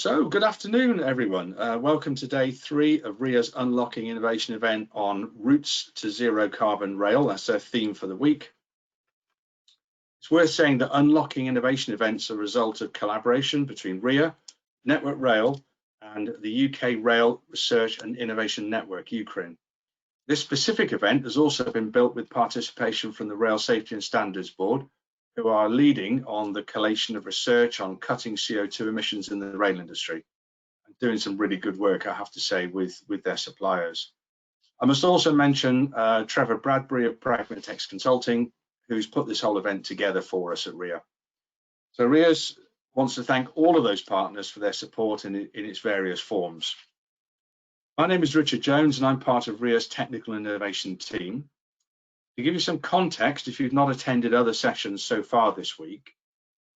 So, good afternoon, everyone. Welcome to day 3 of RIA's Unlocking Innovation event on Routes to Zero Carbon Rail. That's their theme for the week. It's worth saying that Unlocking Innovation events are a result of collaboration between RIA, Network Rail, and the UK Rail Research and Innovation Network, UKRIN. This specific event has also been built with participation from the Rail Safety and Standards Board, who are leading on the collation of research on cutting CO2 emissions in the rail industry and doing some really good work, I have to say, with their suppliers. I must also mention Trevor Bradbury of Pragmatex Consulting, who's put this whole event together for us at RIA. So RIA wants to thank all of those partners for their support in its various forms. My name is Richard Jones and I'm part of RIA's Technical Innovation team. To give you some context, if you've not attended other sessions so far this week,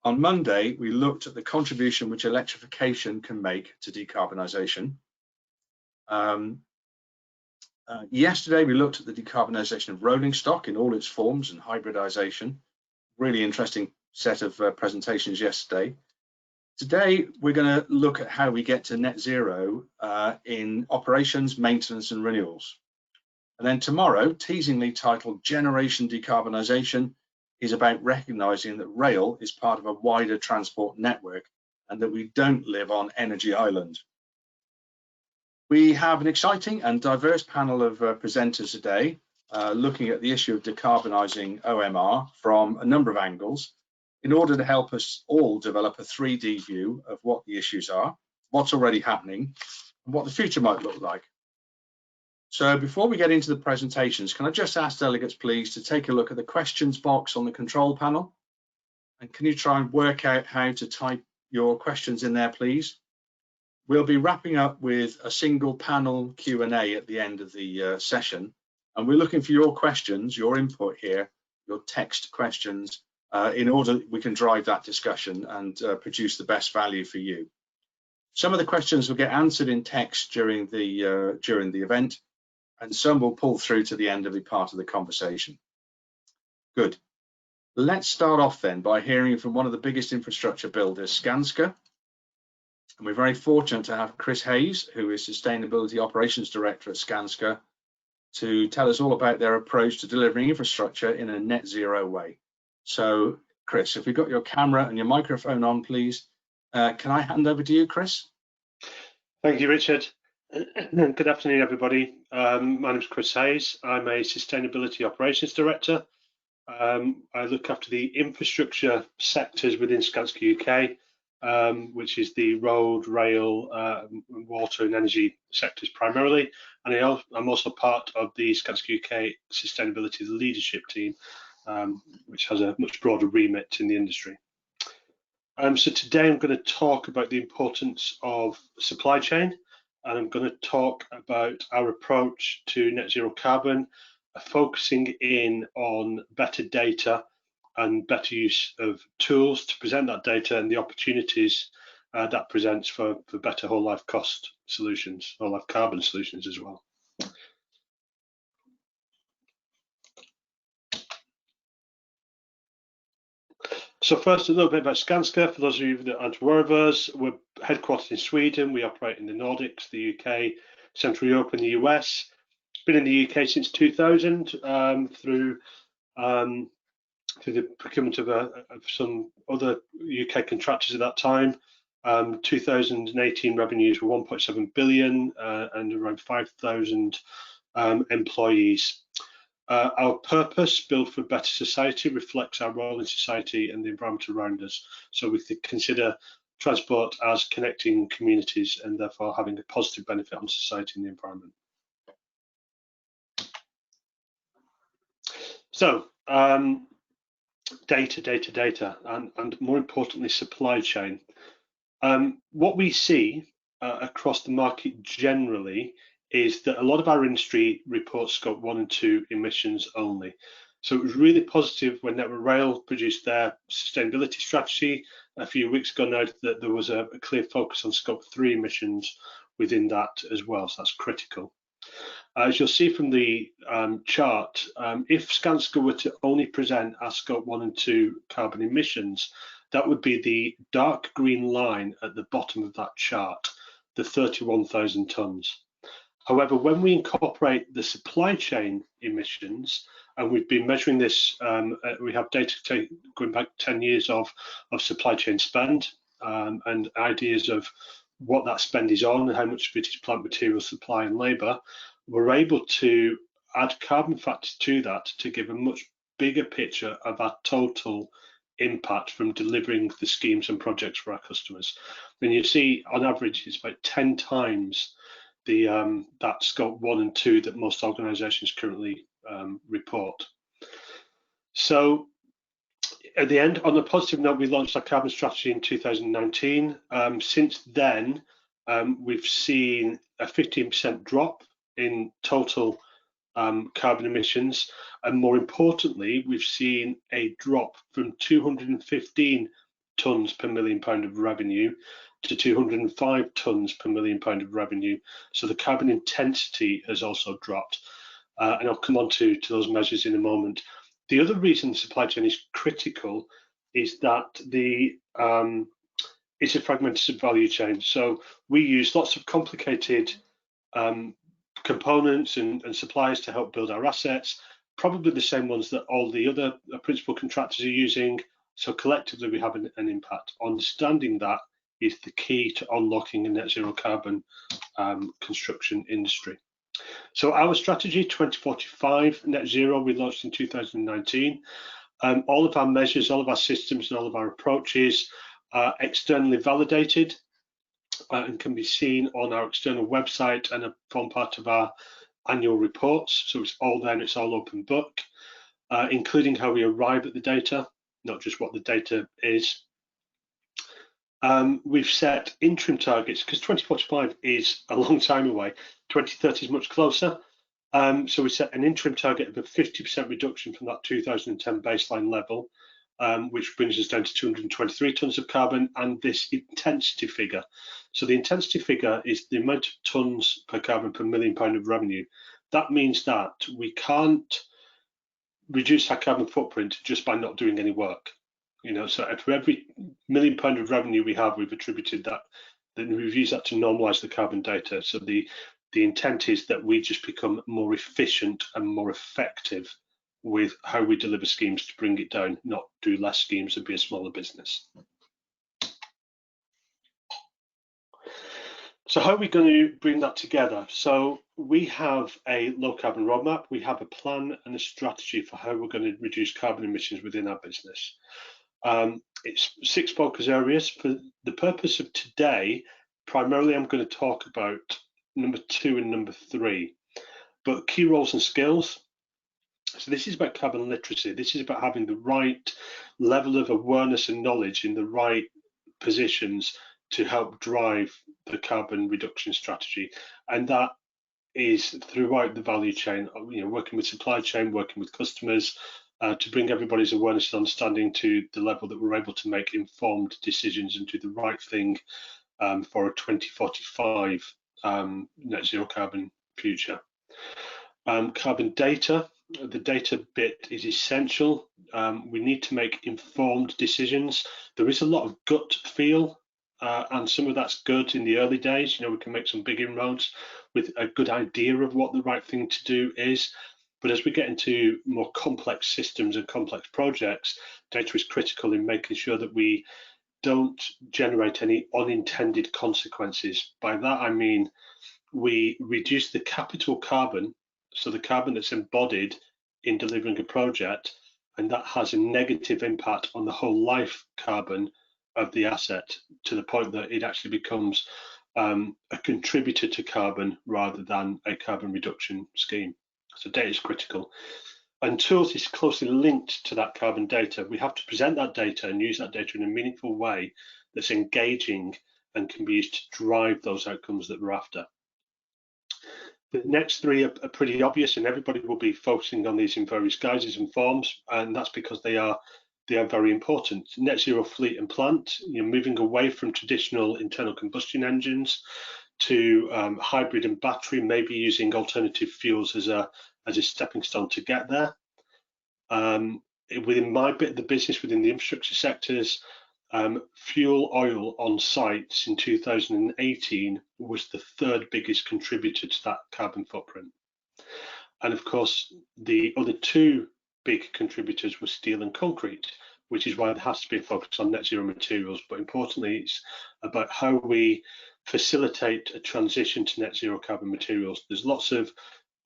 on Monday, we looked at the contribution which electrification can make to decarbonisation. Yesterday, we looked at the decarbonisation of rolling stock in all its forms and hybridisation. Really interesting set of presentations yesterday. Today, we're going to look at how we get to net zero in operations, maintenance and renewals. And then tomorrow, teasingly titled Generation Decarbonisation, is about recognising that rail is part of a wider transport network and that we don't live on energy island. We have an exciting and diverse panel of presenters today, looking at the issue of decarbonising OMR from a number of angles in order to help us all develop a 3D view of what the issues are, what's already happening, and what the future might look like. So before we get into the presentations, can I just ask delegates, please, to take a look at the questions box on the control panel? And can you try and work out how to type your questions in there, please? We'll be wrapping up with a single panel Q&A at the end of the session. And we're looking for your questions, your input here, your text questions, in order we can drive that discussion and produce the best value for you. Some of the questions will get answered in text during the event, and some will pull through to the end of the part of the conversation. Good. Let's start off then by hearing from one of the biggest infrastructure builders, Skanska. And we're very fortunate to have Chris Hayes, who is Sustainability Operations Director at Skanska, to tell us all about their approach to delivering infrastructure in a net zero way. So, Chris, if we've got your camera and your microphone on, please, can I hand over to you, Chris? Thank you, Richard. Good afternoon, everybody. My name is Chris Hayes. I'm a Sustainability Operations Director. I look after the infrastructure sectors within Skanska UK, which is the road, rail, water and energy sectors primarily. And I'm also part of the Skanska UK Sustainability Leadership Team, which has a much broader remit in the industry. So today I'm going to talk about the importance of supply chain. And I'm going to talk about our approach to net zero carbon, focusing in on better data and better use of tools to present that data and the opportunities that presents for better whole life cost solutions, whole life carbon solutions as well. So first, a little bit about Skanska. For those of you that aren't aware of us, we're headquartered in Sweden. We operate in the Nordics, the UK, Central Europe and the US. Been in the UK since 2000 through the procurement of some other UK contractors at that time. 2018 revenues were 1.7 billion and around 5,000 employees. Our purpose, build for a better society, reflects our role in society and the environment around us. So we consider transport as connecting communities and therefore having a positive benefit on society and the environment. So data, and more importantly, supply chain. What we see across the market generally is that a lot of our industry reports scope 1 and 2 emissions only. So it was really positive when Network Rail produced their sustainability strategy a few weeks ago now that there was a clear focus on scope 3 emissions within that as well, so that's critical. As you'll see from the chart, if Skanska were to only present our scope 1 and 2 carbon emissions, That would be the dark green line at the bottom of that chart, the 31,000 tonnes. However, when we incorporate the supply chain emissions, and we've been measuring this, we have data going back 10 years of supply chain spend and ideas of what that spend is on and how much of it is plant material supply and labour. We're able to add carbon factors to that to give a much bigger picture of our total impact from delivering the schemes and projects for our customers. And you see, on average, it's about 10 times the that scope 1 and 2 that most organisations currently report. So at the end, on a positive note, we launched our carbon strategy in 2019. Since then, we've seen a 15% drop in total carbon emissions, and more importantly, we've seen a drop from 215 tonnes per million pound of revenue to 205 tonnes per million pound of revenue. So the carbon intensity has also dropped, and I'll come on to those measures in a moment. The other reason supply chain is critical is that it's a fragmented value chain. So we use lots of complicated components and suppliers to help build our assets, probably the same ones that all the other principal contractors are using. So collectively we have an impact. Understanding that is the key to unlocking a net zero carbon construction industry. So our strategy 2045 net zero, we launched in 2019. All of our measures, all of our systems and all of our approaches are externally validated and can be seen on our external website and form part of our annual reports. So it's all there and it's all open book, including how we arrive at the data, not just what the data is. We've set interim targets because 2045 is a long time away. 2030 is much closer. So we set an interim target of a 50% reduction from that 2010 baseline level, which brings us down to 223 tonnes of carbon, and this intensity figure. So the intensity figure is the amount of tonnes per carbon per million pound of revenue. That means that we can't reduce our carbon footprint just by not doing any work. You know, so for every million pound of revenue we have, we've attributed that, then we've used that to normalise the carbon data. So the intent is that we just become more efficient and more effective with how we deliver schemes to bring it down, not do less schemes and be a smaller business. So how are we going to bring that together? So we have a low carbon roadmap, we have a plan and a strategy for how we're going to reduce carbon emissions within our business. It's 6 focus areas. For the purpose of today, primarily I'm going to talk about number 2 and number 3, but key roles and skills. So this is about carbon literacy. This is about having the right level of awareness and knowledge in the right positions to help drive the carbon reduction strategy. And that is throughout the value chain, you know, working with supply chain, working with customers, to bring everybody's awareness and understanding to the level that we're able to make informed decisions and do the right thing for a 2045 net zero carbon future. Carbon data, the data bit is essential. We need to make informed decisions. There is a lot of gut feel, and some of that's good in the early days. You know, we can make some big inroads with a good idea of what the right thing to do is. But as we get into more complex systems and complex projects, data is critical in making sure that we don't generate any unintended consequences. By that I mean we reduce the capital carbon, so the carbon that's embodied in delivering a project, and that has a negative impact on the whole life carbon of the asset, to the point that it actually becomes a contributor to carbon rather than a carbon reduction scheme. So data is critical. And tools is closely linked to that carbon data. We have to present that data and use that data in a meaningful way that's engaging and can be used to drive those outcomes that we're after. The next 3 are pretty obvious, and everybody will be focusing on these in various guises and forms, and that's because they are very important. Net zero fleet and plant, you know, moving away from traditional internal combustion engines to hybrid and battery, maybe using alternative fuels as a stepping stone to get there. Within my bit of the business, within the infrastructure sectors, fuel oil on sites in 2018 was the third biggest contributor to that carbon footprint. And of course, the other two big contributors were steel and concrete, which is why there has to be a focus on net zero materials. But importantly, it's about how we facilitate a transition to net zero carbon materials. There's lots of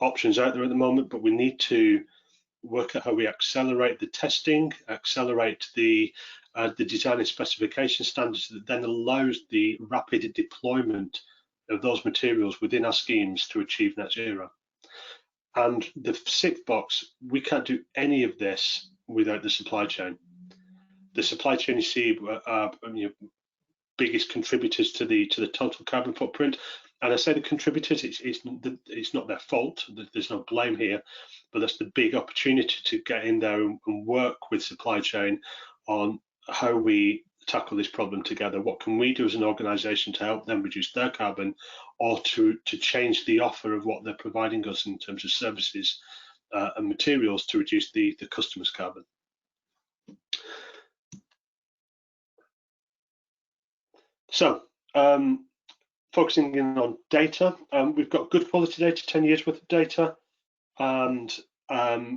options out there at the moment, but we need to work out how we accelerate the testing, accelerate the design and specification standards that then allows the rapid deployment of those materials within our schemes to achieve net zero. And the sixth box, we can't do any of this without the supply chain. The supply chain, you see, are biggest contributors to the total carbon footprint. And I say the contributors, it's not their fault. There's no blame here, but that's the big opportunity to get in there and work with supply chain on how we tackle this problem together. What can we do as an organisation to help them reduce their carbon, or to change the offer of what they're providing us in terms of services and materials to reduce the customer's carbon. So, focusing in on data, we've got good quality data, 10 years worth of data, and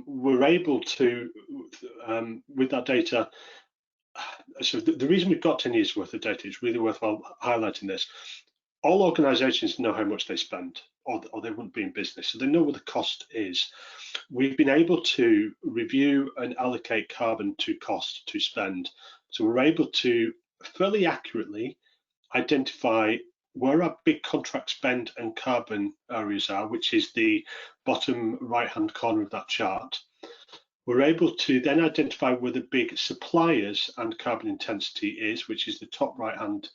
we're able to, with that data, so the reason we've got 10 years worth of data is really worthwhile highlighting this. All organizations know how much they spend, or they wouldn't be in business, so they know what the cost is. We've been able to review and allocate carbon to cost to spend, so we're able to fairly accurately identify where our big contract spend and carbon areas are, which is the bottom right-hand corner of that chart. We're able to then identify where the big suppliers and carbon intensity is, which is the top right-hand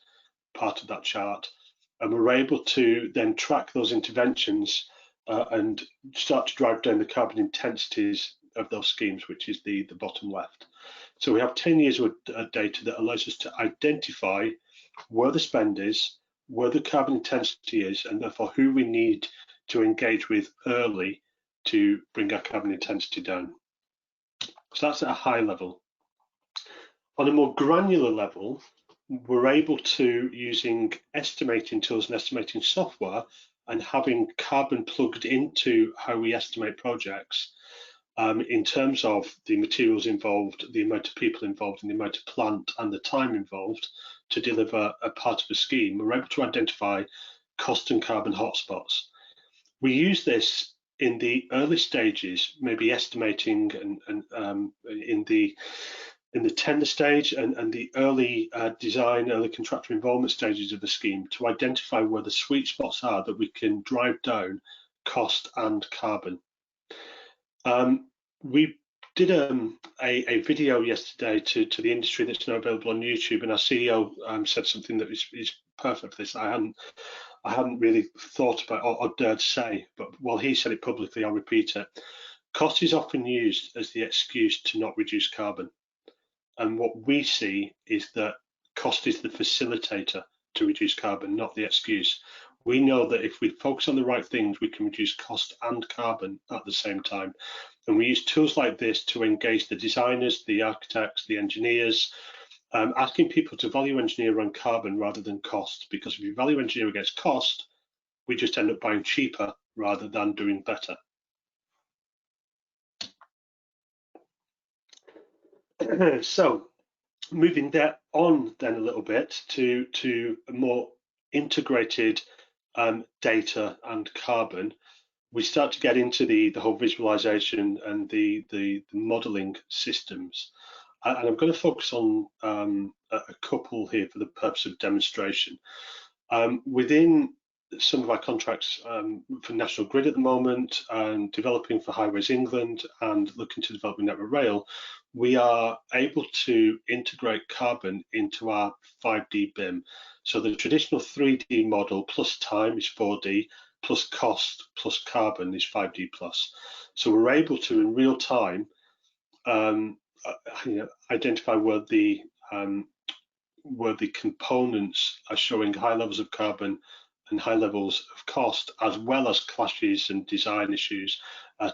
part of that chart. And we're able to then track those interventions and start to drive down the carbon intensities of those schemes, which is the bottom left. So we have 10 years of data that allows us to identify where the spend is, where the carbon intensity is, and therefore who we need to engage with early to bring our carbon intensity down. So that's at a high level. On a more granular level, we're able to, using estimating tools and estimating software and having carbon plugged into how we estimate projects, in terms of the materials involved, the amount of people involved, and the amount of plant and the time involved to deliver a part of a scheme, we're able to identify cost and carbon hotspots. We use this in the early stages, maybe estimating and in the tender stage and the early design, early contractor involvement stages of the scheme, to identify where the sweet spots are that we can drive down cost and carbon. We did a video yesterday to the industry that's now available on YouTube, and our CEO said something that is perfect for this. I hadn't really thought about or dared say, but while he said it publicly, I'll repeat it. Cost is often used as the excuse to not reduce carbon. And what we see is that cost is the facilitator to reduce carbon, not the excuse. We know that if we focus on the right things, we can reduce cost and carbon at the same time. And we use tools like this to engage the designers, the architects, the engineers, asking people to value engineer around carbon rather than cost, because if you value engineer against cost, we just end up buying cheaper rather than doing better. So moving that on then a little bit to a more integrated data and carbon, we start to get into the whole visualization and the modeling systems. And I'm going to focus on a couple here for the purpose of demonstration. Within some of our contracts for National Grid at the moment, and developing for Highways England and looking to develop with Network Rail, we are able to integrate carbon into our 5D BIM. So the traditional 3D model plus time is 4D, plus cost plus carbon is 5D plus. So we're able to, in real time, identify where the components are showing high levels of carbon and high levels of cost, as well as clashes and design issues,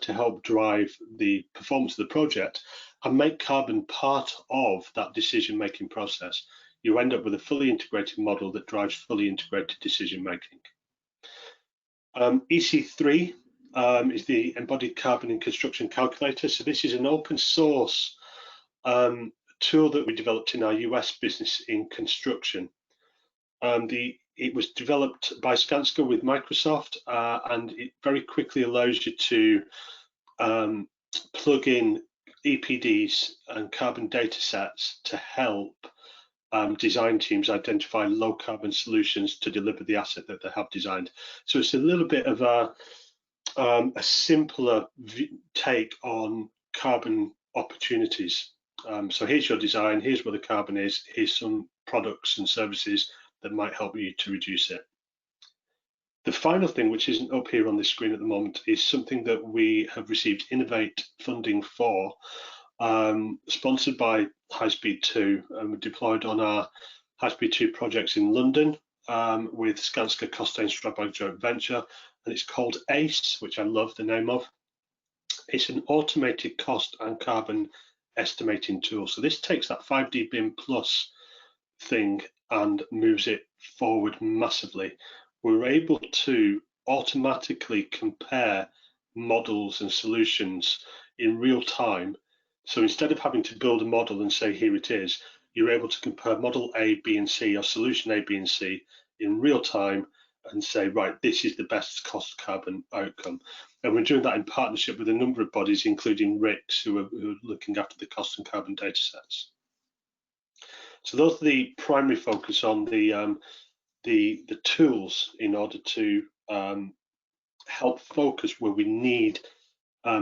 to help drive the performance of the project and make carbon part of that decision-making process. you end up with a fully integrated model that drives fully integrated decision making. EC3 is the Embodied Carbon in Construction Calculator. So this is an open source tool that we developed in our US business in construction. It was developed by Skanska with Microsoft, and it very quickly allows you to plug in EPDs and carbon data sets to help design teams identify low carbon solutions to deliver the asset that they have designed. So it's a little bit of a simpler take on carbon opportunities. So here's your design, here's where the carbon is, here's some products and services that might help you to reduce it. The final thing, which isn't up here on this screen at the moment, is something that we have received Innovate funding for, sponsored by High Speed 2, and we're deployed on our High Speed 2 projects in London with Skanska Costain Strabag joint venture, and it's called ACE, which I love the name of. It's an automated cost and carbon estimating tool. So this takes that 5D BIM plus thing and moves it forward massively. We're able to automatically compare models and solutions in real time. So instead of having to build a model and say, here it is, you're able to compare model A, B, and C, or solution A, B, and C in real time and say, right, this is the best cost carbon outcome. And we're doing that in partnership with a number of bodies, including RICS, who are looking after the cost and carbon data sets. So those are the primary focus on the tools in order to help focus where we need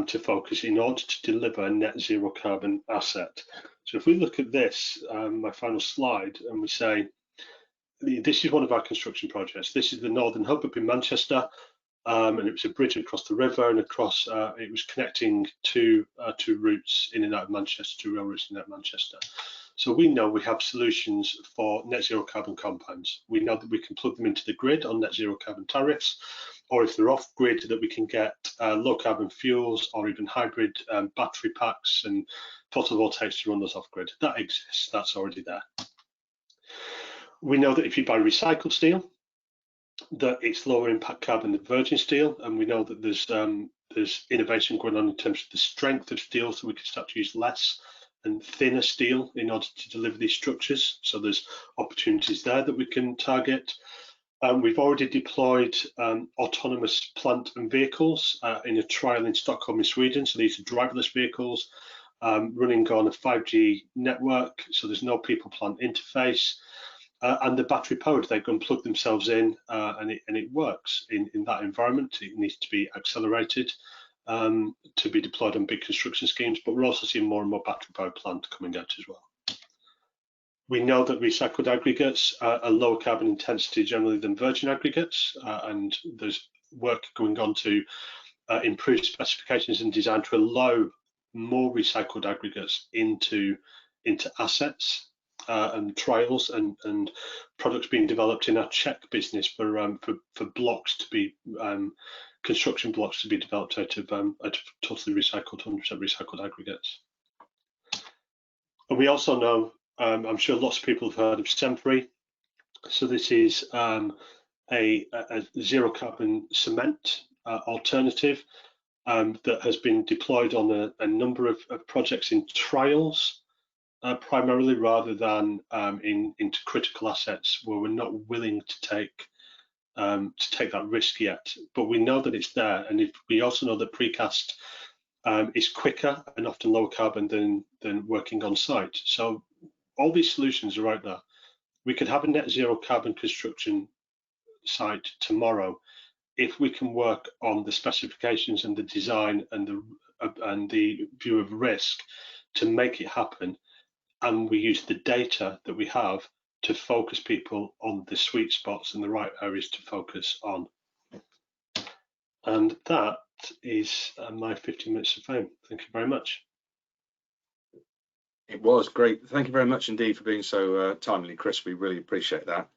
to focus in order to deliver a net zero carbon asset. So if we look at this, my final slide, and we say, this is one of our construction projects. This is the Northern Hub up in Manchester, and it was a bridge across the river and across, it was connecting two routes in and out of Manchester, two rail routes in and out of Manchester. So we know we have solutions for net zero carbon compounds. We know that we can plug them into the grid on net zero carbon tariffs, or if they're off grid, that we can get low carbon fuels or even hybrid battery packs and photovoltaics to run those off grid. That exists, that's already there. We know that if you buy recycled steel, that it's lower impact carbon than virgin steel, and we know that there's innovation going on in terms of the strength of steel, so we can start to use less and thinner steel in order to deliver these structures. So there's opportunities there that we can target. We've already deployed autonomous plant and vehicles in a trial in Stockholm in Sweden. So these are driverless vehicles running on a 5G network, so there's no people-plant interface. And the battery powered, they can plug themselves in and it works in that environment. It needs to be accelerated to be deployed on big construction schemes, but we're also seeing more and more battery powered plant coming out as well. We know that recycled aggregates are lower carbon intensity generally than virgin aggregates, and there's work going on to improve specifications and design to allow more recycled aggregates into assets and trials and products being developed in our Czech business for blocks to be construction blocks to be developed out of totally recycled, 100% recycled aggregates. And we also know, I'm sure lots of people have heard of Semfree. So this is a zero carbon cement alternative that has been deployed on a number of projects in trials, primarily, rather than into critical assets where we're not willing to take that risk yet. But we know that it's there, and we also know that precast is quicker and often lower carbon than working on site. So all these solutions are out there. We could have a net zero carbon construction site tomorrow if we can work on the specifications and the design and the view of risk to make it happen, and we use the data that we have to focus people on the sweet spots and the right areas to focus on. And that is my 15 minutes of fame. Thank you very much. It was great. Thank you very much indeed for being so timely, Chris. We really appreciate that.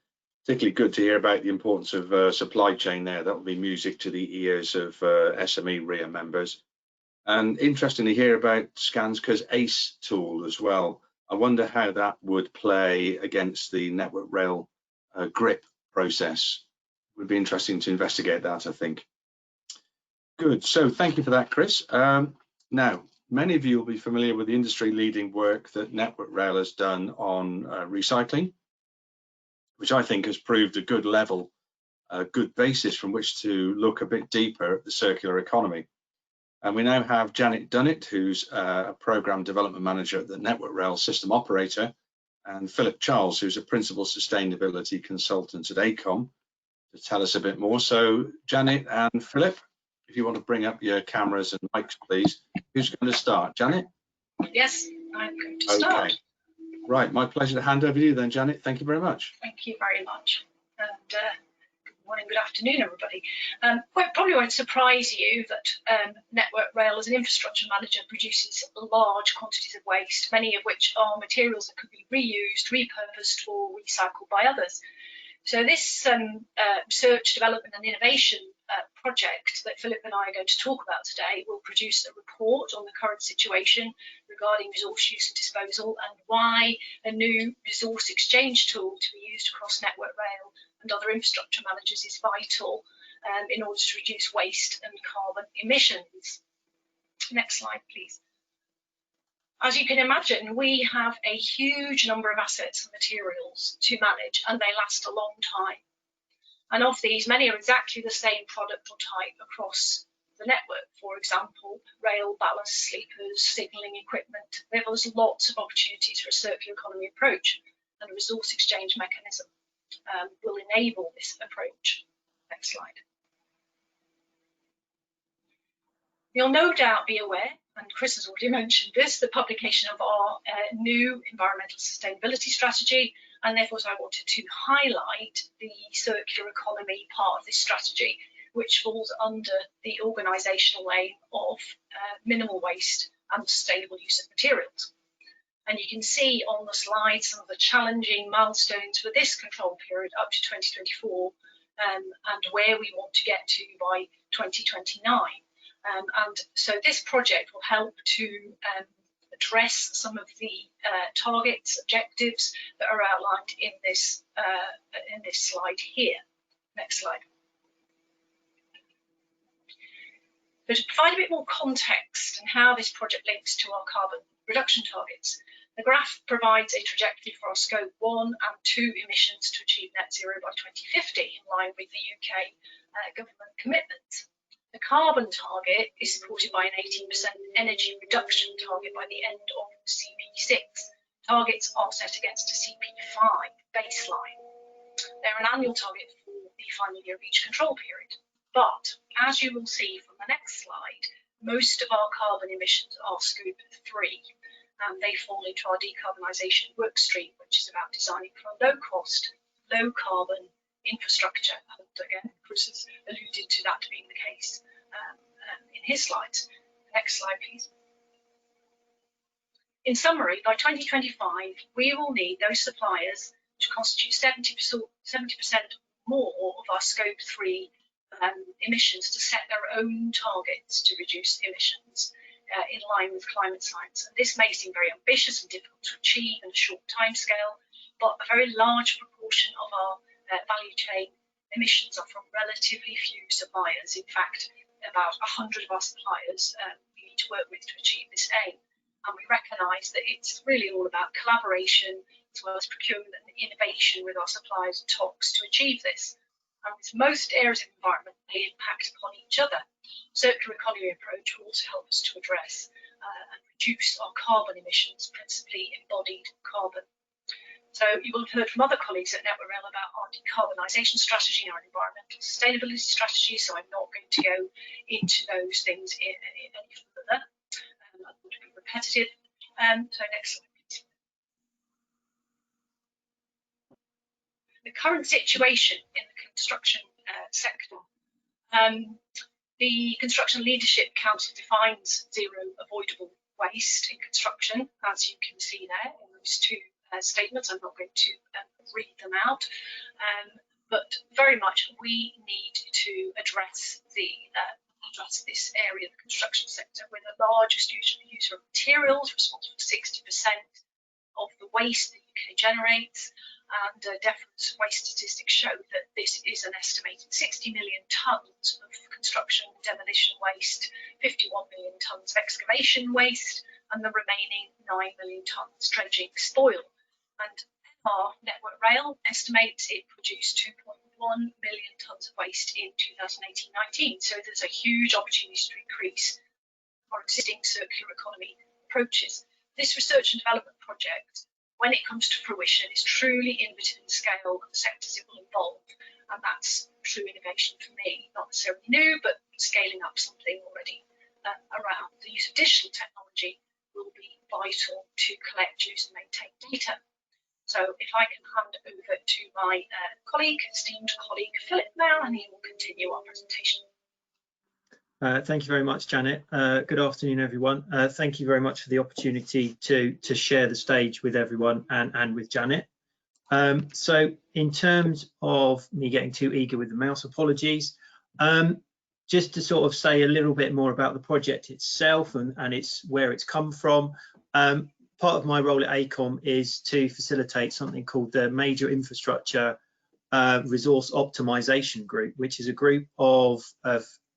Particularly good to hear about the importance of supply chain there. That will be music to the ears of SME RIA members. And interesting to hear about Skanska's ACE tool as well. I wonder how that would play against the Network Rail GRIP process. It would be interesting to investigate that, I think. Good, so thank you for that, Chris. Now, many of you will be familiar with the industry-leading work that Network Rail has done on recycling, which I think has proved a good level, a good basis from which to look a bit deeper at the circular economy. And we now have Janet Dunnett, who's a program development manager at the Network Rail system operator, and Philip Charles, who's a principal sustainability consultant at ACOM, to tell us a bit more. So Janet and Philip, if you want to bring up your cameras and mics, please. Who's going to start? Janet? Yes, I'm going to start. Okay. Right, my pleasure to hand over to you then, Janet. Thank you very much. Thank you very much. And good morning, good afternoon, everybody. Well, it probably won't surprise you that Network Rail, as an infrastructure manager, produces large quantities of waste, many of which are materials that could be reused, repurposed, or recycled by others. So this research, development and innovation project that Philip and I are going to talk about today will produce a report on the current situation regarding resource use and disposal, and why a new resource exchange tool to be used across Network Rail and other infrastructure managers is vital in order to reduce waste and carbon emissions. Next slide, please. As you can imagine, we have a huge number of assets and materials to manage, and they last a long time. And of these, many are exactly the same product or type across the network. For example, rail, ballast, sleepers, signalling equipment. There's lots of opportunities for a circular economy approach, and a resource exchange mechanism will enable this approach. Next slide. You'll no doubt be aware, and Chris has already mentioned this, the publication of our new environmental sustainability strategy, and therefore I wanted to highlight the circular economy part of this strategy, which falls under the organisational aim of minimal waste and sustainable use of materials. And you can see on the slide some of the challenging milestones for this control period up to 2024, and where we want to get to by 2029. And so this project will help to address some of the targets, objectives that are outlined in this slide here. Next slide. So to provide a bit more context and how this project links to our carbon reduction targets, the graph provides a trajectory for our Scope 1 and 2 emissions to achieve net zero by 2050, in line with the UK government commitment. The carbon target is supported by an 18% energy reduction target by the end of CP6. Targets are set against a CP5 baseline. They're an annual target for the final year of each control period. But as you will see from the next slide, most of our carbon emissions are Scope 3, and they fall into our decarbonisation work stream, which is about designing for a low-cost, low-carbon infrastructure. And again, Chris has alluded to that being the case in his slides. Next slide, please. In summary, by 2025, we will need those suppliers to constitute 70% more of our Scope 3 emissions to set their own targets to reduce emissions in line with climate science. And this may seem very ambitious and difficult to achieve in a short timescale, but a very large proportion of our value chain emissions are from relatively few suppliers. In fact, about 100 of our suppliers we need to work with to achieve this aim. And we recognise that it's really all about collaboration as well as procurement and innovation with our suppliers and TOCs to achieve this. And with most areas of the environment, they impact upon each other. Circular economy approach will also help us to address and reduce our carbon emissions, principally embodied carbon. So you will have heard from other colleagues at Network Rail about our decarbonisation strategy and our environmental sustainability strategy, so I'm not going to go into those things any further. I don't want to be repetitive. So next slide, please. The current situation in the construction sector. The Construction Leadership Council defines zero avoidable waste in construction, as you can see there in those two statements. I'm not going to read them out, but very much we need to address this area of the construction sector. We're the largest user of materials, responsible for 60% waste the UK generates, and Deflection waste statistics show that this is an estimated 60 million tonnes of construction demolition waste, 51 million tonnes of excavation waste, and the remaining 9 million tonnes dredging spoil. And our Network Rail estimates it produced 2.1 million tonnes of waste in 2018-19. So there's a huge opportunity to increase our existing circular economy approaches. This research and development project, when it comes to fruition, is truly innovative in scale and the sectors it will involve. And that's true innovation for me, not necessarily new, but scaling up something already around. The use of digital technology will be vital to collect, use and maintain data. So if I can hand over to my esteemed colleague, Philip now, and he will continue our presentation. Thank you very much, Janet. Good afternoon, everyone. Thank you very much for the opportunity to share the stage with everyone and with Janet. So in terms of me getting too eager with the mouse, apologies. Just to sort of say a little bit more about the project itself and where it's come from. Part of my role at ACOM is to facilitate something called the Major Infrastructure Resource Optimization Group, which is a group of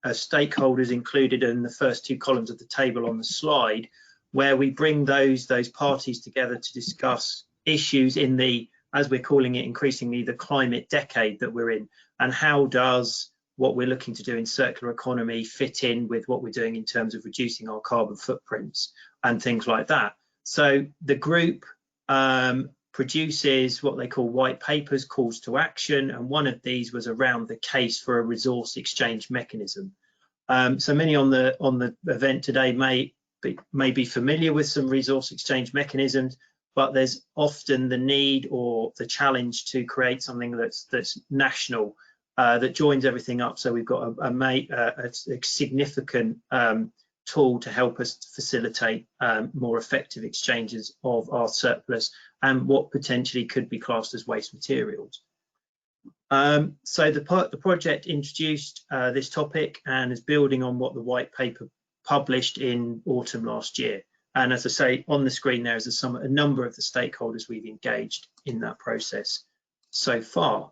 stakeholders included in the first two columns of the table on the slide, where we bring those parties together to discuss issues in the, as we're calling it increasingly, the climate decade that we're in, and how does what we're looking to do in circular economy fit in with what we're doing in terms of reducing our carbon footprints and things like that. So the group produces what they call white papers, calls to action, and one of these was around the case for a resource exchange mechanism. So many on the event today may be familiar with some resource exchange mechanisms, but there's often the need or the challenge to create something that's national, that joins everything up. So we've got a significant tool to help us facilitate more effective exchanges of our surplus and what potentially could be classed as waste materials. So the project introduced this topic and is building on what the white paper published in autumn last year. And as I say, on the screen there is a number of the stakeholders we've engaged in that process so far.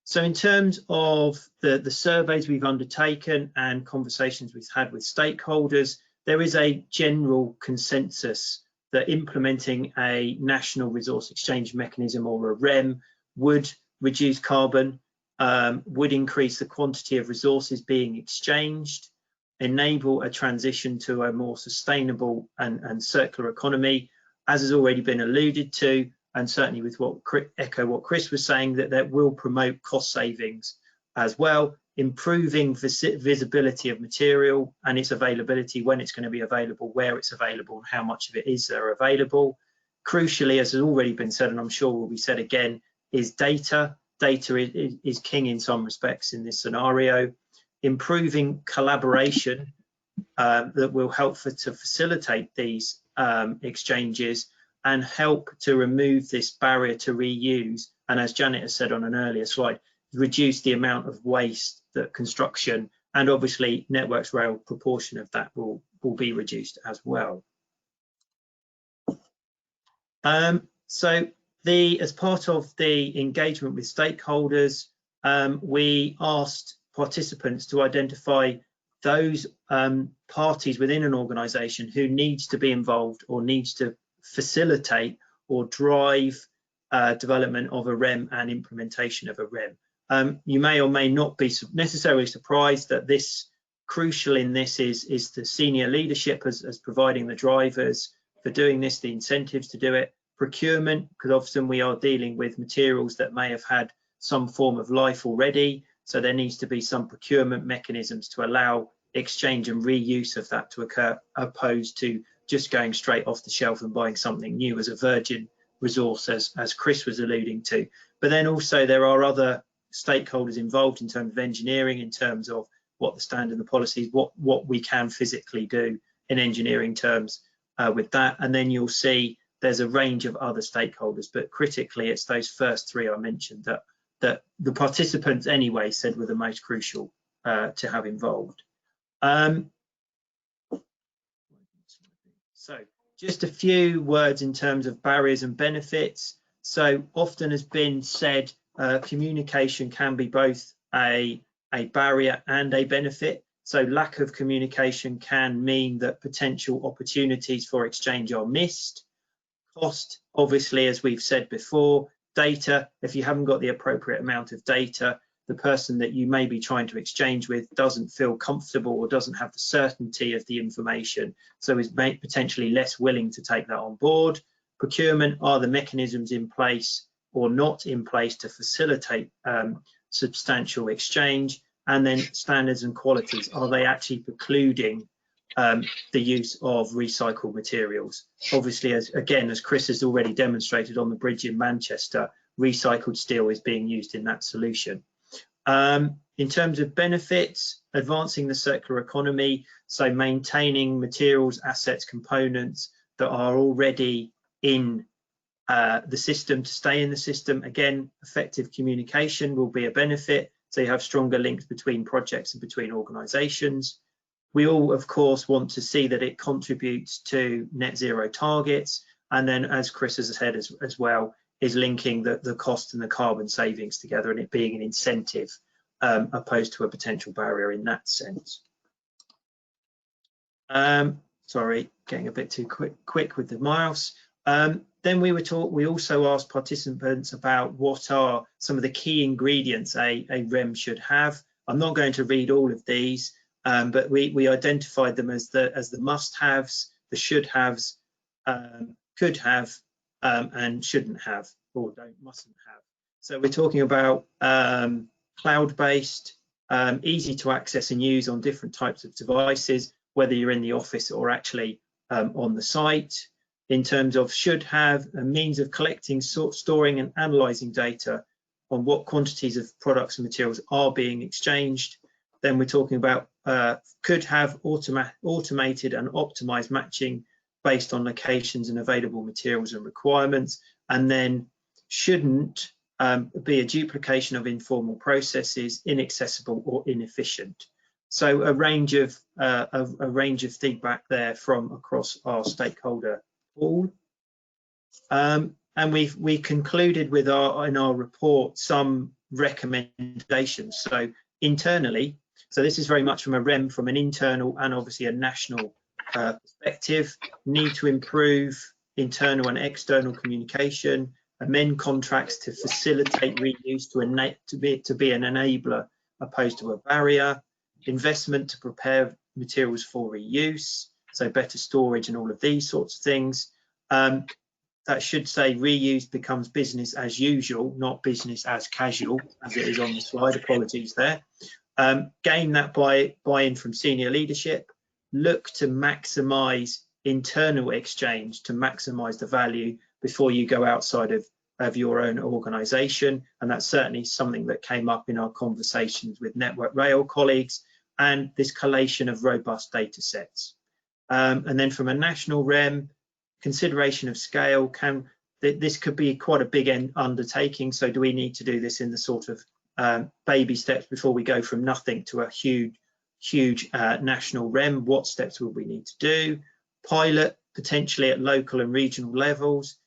So in terms of the surveys we've undertaken and conversations we've had with stakeholders, there is a general consensus that implementing a national resource exchange mechanism, or a REM, would reduce carbon, would increase the quantity of resources being exchanged, enable a transition to a more sustainable and circular economy, as has already been alluded to, and certainly with echo what Chris was saying, that will promote cost savings as well, improving visibility of material and its availability, when it's going to be available, where it's available, and how much of it is there available. Crucially, as has already been said, and I'm sure will be said again, is data. Data is king in some respects in this scenario. Improving collaboration that will help to facilitate these exchanges and help to remove this barrier to reuse, and as Janet has said on an earlier slide, reduce the amount of waste that construction and obviously Networks Rail proportion of that will be reduced as well. So as part of the engagement with stakeholders, we asked participants to identify those parties within an organisation who needs to be involved or needs to facilitate or drive development of a REM and implementation of a REM. You may or may not be necessarily surprised that this crucial in this is the senior leadership as providing the drivers for doing this, the incentives to do it, procurement, because often we are dealing with materials that may have had some form of life already, so there needs to be some procurement mechanisms to allow exchange and reuse of that to occur, opposed to just going straight off the shelf and buying something new as a virgin resource, as Chris was alluding to. But then also there are other stakeholders involved in terms of engineering, in terms of what the standard and the policies, what we can physically do in engineering terms with that. And then you'll see there's a range of other stakeholders, but critically it's those first three I mentioned that the participants anyway said were the most crucial to have involved. So Just a few words in terms of barriers and benefits. So often has been said, communication can be both a barrier and a benefit. So lack of communication can mean that potential opportunities for exchange are missed. Cost, obviously, as we've said before, data, if you haven't got the appropriate amount of data, the person that you may be trying to exchange with doesn't feel comfortable or doesn't have the certainty of the information, so is potentially less willing to take that on board. Procurement, are the mechanisms in place or not in place to facilitate substantial exchange? And then standards and qualities, are they actually precluding the use of recycled materials? Obviously, as Chris has already demonstrated on the bridge in Manchester, recycled steel is being used in that solution. In terms of benefits, advancing the circular economy, so maintaining materials, assets, components that are already in the system to stay in the system. Again, effective communication will be a benefit, so you have stronger links between projects and between organisations. We all, of course, want to see that it contributes to net zero targets, and then, as Chris has said as well, is linking the cost and the carbon savings together, and it being an incentive opposed to a potential barrier in that sense. Sorry, getting a bit too quick with the mouse. Then we also asked participants about what are some of the key ingredients a REM should have. I'm not going to read all of these, but we identified them as the must-haves, the should-haves, could have, and shouldn't have, or mustn't have. So we're talking about cloud-based, easy to access and use on different types of devices, whether you're in the office or actually on the site. In terms of should have, a means of collecting, storing and analysing data on what quantities of products and materials are being exchanged. Then we're talking about could have automated and optimised matching based on locations and available materials and requirements. And then should be a duplication of informal processes, inaccessible or inefficient. So a range of feedback there from across our stakeholder pool. And we concluded with in our report some recommendations. So internally, so this is very much from a REM, from an internal and obviously a national perspective, need to improve internal and external communication, amend contracts to facilitate reuse to be an enabler opposed to a barrier, investment to prepare materials for reuse, so better storage and all of these sorts of things. That should say reuse becomes business as usual, not business as casual, as it is on the slide. Apologies there. Gain that buy-in from senior leadership. Look to maximise internal exchange to maximise the value before you go outside of your own organisation. And that's certainly something that came up in our conversations with Network Rail colleagues, and this collation of robust data sets. And then from a national REM, consideration of scale, this could be quite a big undertaking. So do we need to do this in the sort of baby steps before we go from nothing to a huge national REM? What steps will we need to do? Pilot potentially at local and regional levels.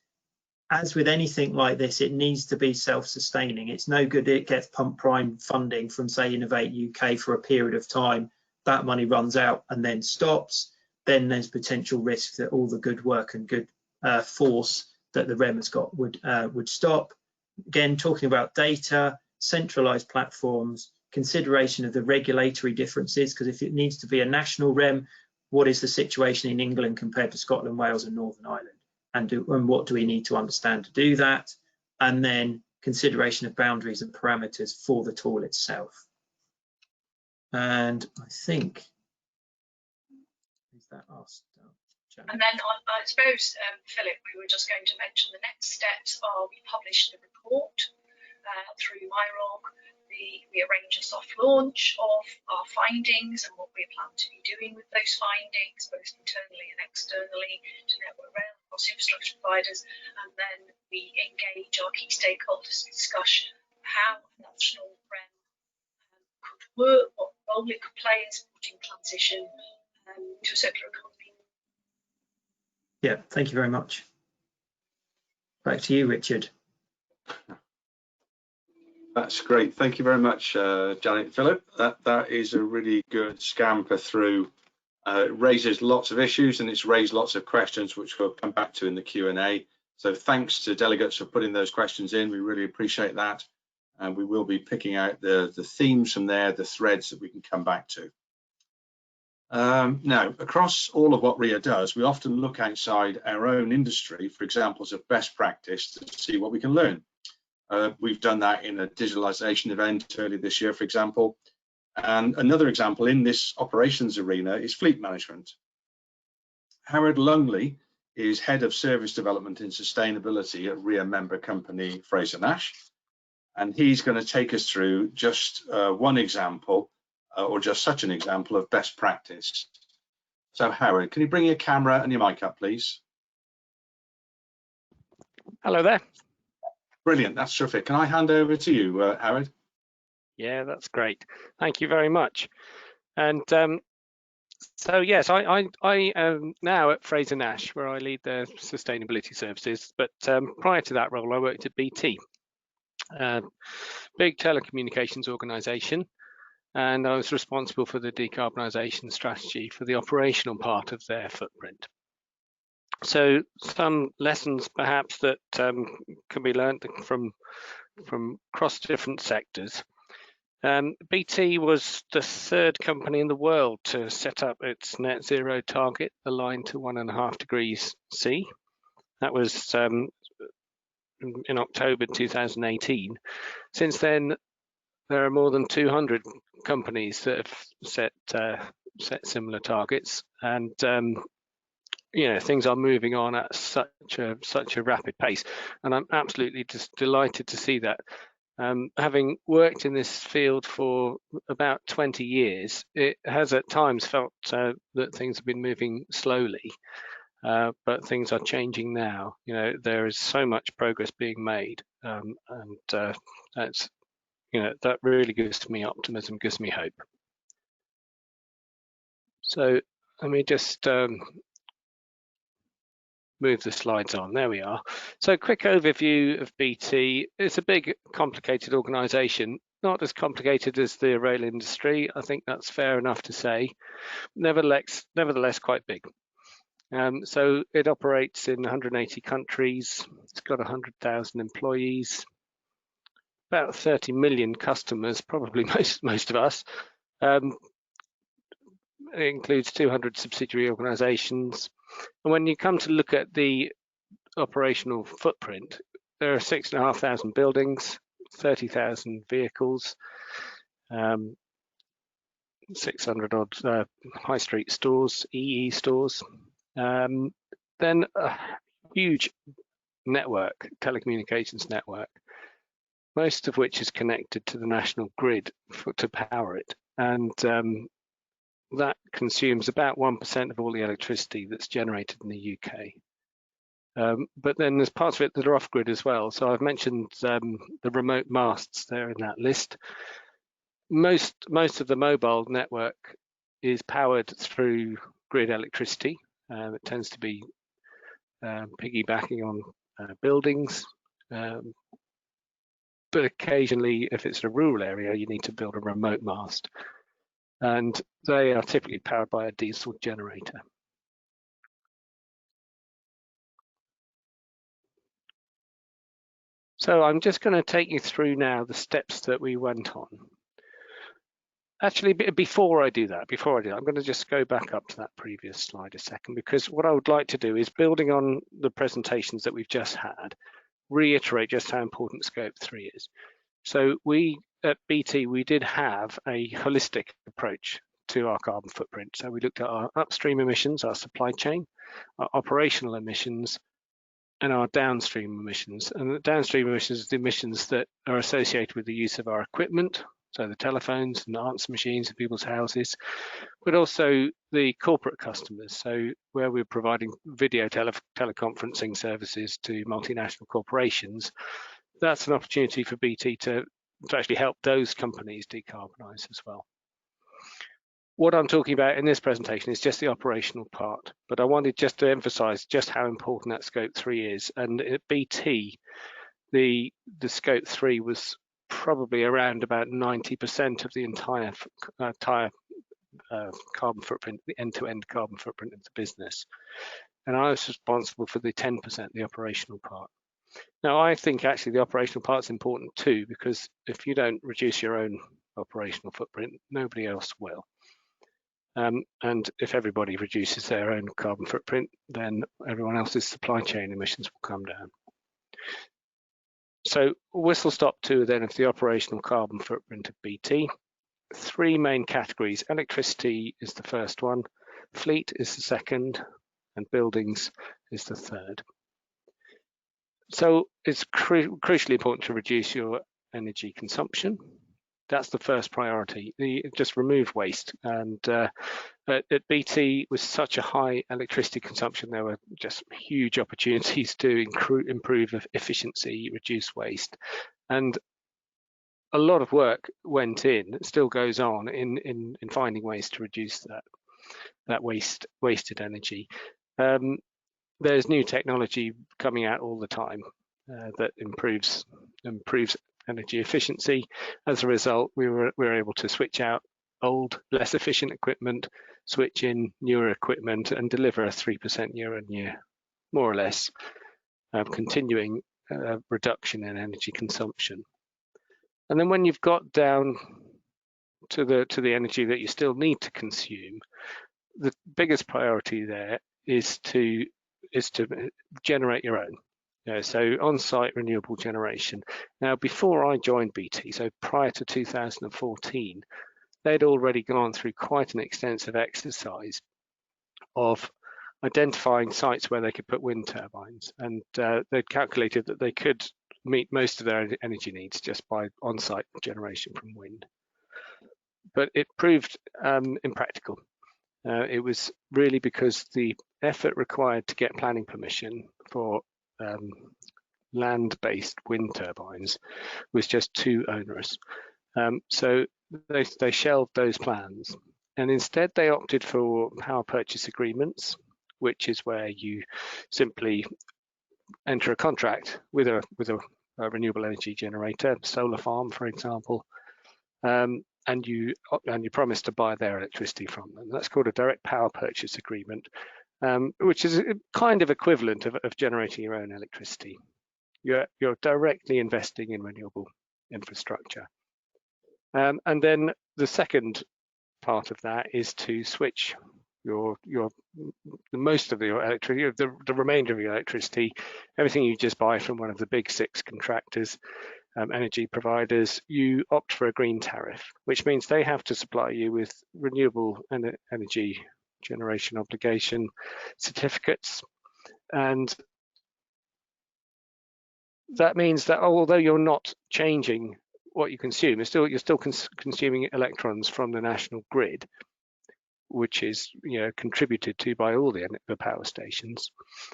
As with anything like this, it needs to be self-sustaining. It's no good it gets pump prime funding from, say, Innovate UK for a period of time. That money runs out and then stops. Then there's potential risk that all the good work and good force that the REM has got would stop. Again, talking about data, centralised platforms, consideration of the regulatory differences, because if it needs to be a national REM, what is the situation in England compared to Scotland, Wales and Northern Ireland? And what do we need to understand to do that? And then consideration of boundaries and parameters for the tool itself. And I think, is that asked? And then I suppose, Philip, we were just going to mention the next steps are we published the report through MyROG. We arrange a soft launch of our findings and what we plan to be doing with those findings, both internally and externally, to Network Rail across infrastructure providers. And then we engage our key stakeholders to discuss how a national REM could work, what role it could play in supporting transition to a circular economy. Yeah, thank you very much. Back to you, Richard. That's great. Thank you very much, Janet, Philip. That is a really good scamper through. It raises lots of issues and it's raised lots of questions, which we'll come back to in the Q&A. So thanks to delegates for putting those questions in. We really appreciate that. And we will be picking out the themes from there, the threads that we can come back to. Now, across all of what RIA does, we often look outside our own industry for examples of best practice to see what we can learn. We've done that in a digitalization event earlier this year, for example. And another example in this operations arena is fleet management. Howard Longley is Head of Service Development and Sustainability at RIA member company Fraser Nash. And he's going to take us through just one example, or just such an example of best practice. So Howard, can you bring your camera and your mic up, please? Hello there. Brilliant, that's terrific. Can I hand over to you, Howard? Yeah, that's great. Thank you very much. And so yes, I am now at Fraser Nash, where I lead their sustainability services. But prior to that role, I worked at BT, big telecommunications organisation, and I was responsible for the decarbonisation strategy for the operational part of their footprint. So some lessons perhaps that can be learned from across different sectors. BT was the third company in the world to set up its net zero target aligned to 1.5 degrees C. That was in October 2018. Since then, there are more than 200 companies that have set similar targets, and you know, things are moving on at such a rapid pace, and I'm absolutely just delighted to see that. Having worked in this field for about 20 years, it has at times felt that things have been moving slowly, but things are changing now. You know, there is so much progress being made, and that's, you know, that really gives me optimism, gives me hope. So let me just move the slides on. There we are. So quick overview of BT. It's a big, complicated organisation, not as complicated as the rail industry. I think that's fair enough to say. Nevertheless quite big. So it operates in 180 countries. It's got 100,000 employees, about 30 million customers, probably most of us. It includes 200 subsidiary organisations. And when you come to look at the operational footprint, there are 6,500 buildings, 30,000 vehicles, 600 odd high street stores, EE stores, then a huge network, telecommunications network, most of which is connected to the national grid to power it. And that consumes about 1% of all the electricity that's generated in the UK. But then there's parts of it that are off-grid as well. So I've mentioned the remote masts there in that list. Most of the mobile network is powered through grid electricity. It tends to be piggybacking on buildings. But occasionally, if it's a rural area, you need to build a remote mast. And they are typically powered by a diesel generator. So I'm just going to take you through now the steps that we went on. Actually, before I do that, I'm going to just go back up to that previous slide a second, because what I would like to do is, building on the presentations that we've just had, reiterate just how important Scope 3 is. So we at BT, we did have a holistic approach to our carbon footprint. So we looked at our upstream emissions, our supply chain, our operational emissions, and our downstream emissions. And the downstream emissions are the emissions that are associated with the use of our equipment, so the telephones and answer machines in people's houses, but also the corporate customers. So where we're providing video teleconferencing services to multinational corporations, that's an opportunity for BT to actually help those companies decarbonise as well. What I'm talking about in this presentation is just the operational part, but I wanted just to emphasize just how important that scope 3 is. And at BT, the scope 3 was probably around about 90% of the entire carbon footprint, the end-to-end carbon footprint of the business. And I was responsible for the 10%, the operational part. Now, I think actually the operational part's important too, because if you don't reduce your own operational footprint, nobody else will. And if everybody reduces their own carbon footprint, then everyone else's supply chain emissions will come down. So whistle-stop tour then of the operational carbon footprint of BT. 3 main categories. Electricity is the first one, fleet is the second, and buildings is the third. So it's crucially important to reduce your energy consumption. That's the first priority. Just remove waste. And at BT, with such a high electricity consumption, there were just huge opportunities to improve efficiency, reduce waste. And a lot of work went in, it still goes on in finding ways to reduce that wasted energy. There's new technology coming out all the time that improves energy efficiency. As a result, we were able to switch out old, less efficient equipment, switch in newer equipment, and deliver a 3% year-on-year, more or less, continuing reduction in energy consumption. And then when you've got down to the energy that you still need to consume, the biggest priority there is to generate your own. So on-site renewable generation. Now, before I joined BT, so prior to 2014, they'd already gone through quite an extensive exercise of identifying sites where they could put wind turbines, and they'd calculated that they could meet most of their energy needs just by on-site generation from wind. But it proved impractical. It was really because the effort required to get planning permission for land-based wind turbines was just too onerous. So they shelved those plans, and instead they opted for power purchase agreements, which is where you simply enter a contract with a renewable energy generator, solar farm, for example, and you promise to buy their electricity from them. That's called a direct power purchase agreement, which is kind of equivalent of generating your own electricity. You're directly investing in renewable infrastructure. And then the second part of that is to switch most of your electricity, the remainder of your electricity, everything you just buy from one of the big 6 contractors, energy providers, you opt for a green tariff, which means they have to supply you with renewable energy generation obligation certificates. And that means that although you're not changing what you consume, you're still consuming electrons from the national grid, which is contributed to by all the power stations.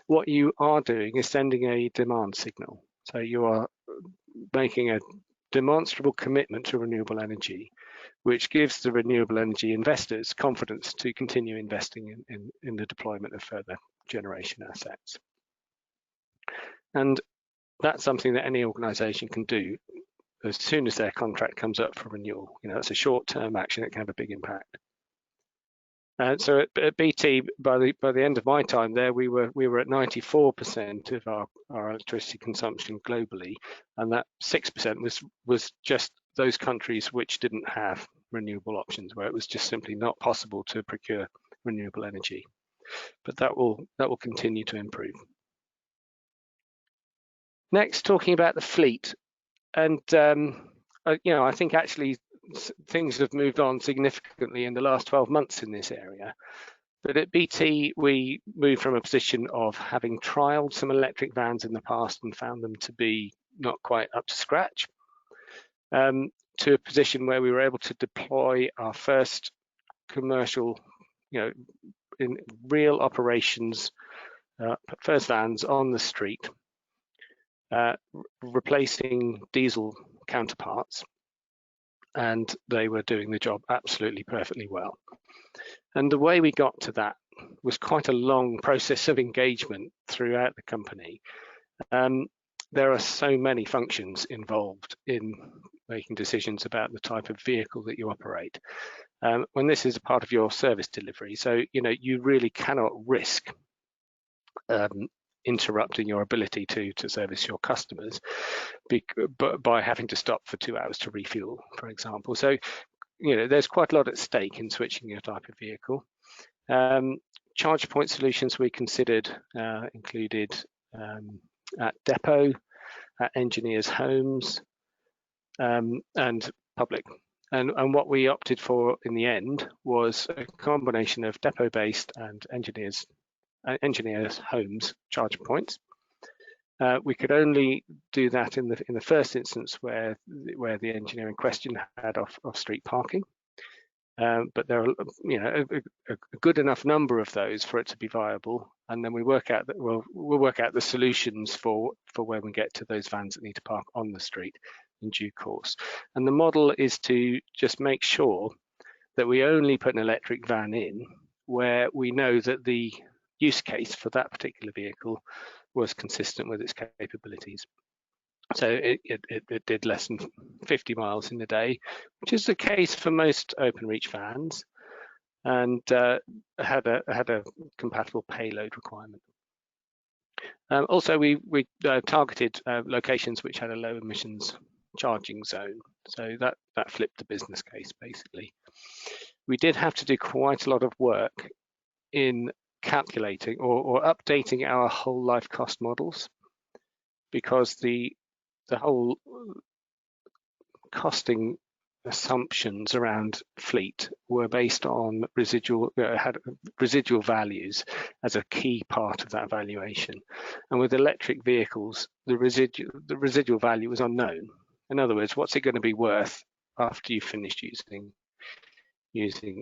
What you are doing is sending a demand signal. So you are making a demonstrable commitment to renewable energy, which gives the renewable energy investors confidence to continue investing in the deployment of further generation assets. And that's something that any organisation can do as soon as their contract comes up for renewal. It's a short-term action that can have a big impact. So at BT, by the end of my time there, we were at 94% of our electricity consumption globally, and that 6% was just those countries which didn't have renewable options, where it was just simply not possible to procure renewable energy. But that will continue to improve. Next, talking about the fleet, and I think actually things have moved on significantly in the last 12 months in this area. But at BT, we moved from a position of having trialed some electric vans in the past and found them to be not quite up to scratch, to a position where we were able to deploy our first commercial, in real operations, first vans on the street, replacing diesel counterparts. and they were doing the job absolutely perfectly well. And the way we got to that was quite a long process of engagement throughout the company. There are so many functions involved in making decisions about the type of vehicle that you operate. When this is a part of your service delivery, so you really cannot risk interrupting your ability to service your customers by having to stop for 2 hours to refuel, for example. So there's quite a lot at stake in switching your type of vehicle. Charge point solutions we considered included at depot, at engineers' homes, and public. And what we opted for in the end was a combination of depot-based and engineers' homes charge points. We could only do that in the first instance where the engineer in question had off-street parking. But there are a good enough number of those for it to be viable, and then we work out that we'll work out the solutions for when we get to those vans that need to park on the street in due course. And the model is to just make sure that we only put an electric van in where we know that the use case for that particular vehicle was consistent with its capabilities. So it did less than 50 miles in a day, which is the case for most open reach vans, and had a compatible payload requirement. Also, we targeted locations which had a low emissions charging zone, so that flipped the business case basically. We did have to do quite a lot of work in calculating or updating our whole life cost models, because the whole costing assumptions around fleet were based on had residual values as a key part of that valuation. And with electric vehicles, the residual value was unknown. In other words, what's it going to be worth after you've finished using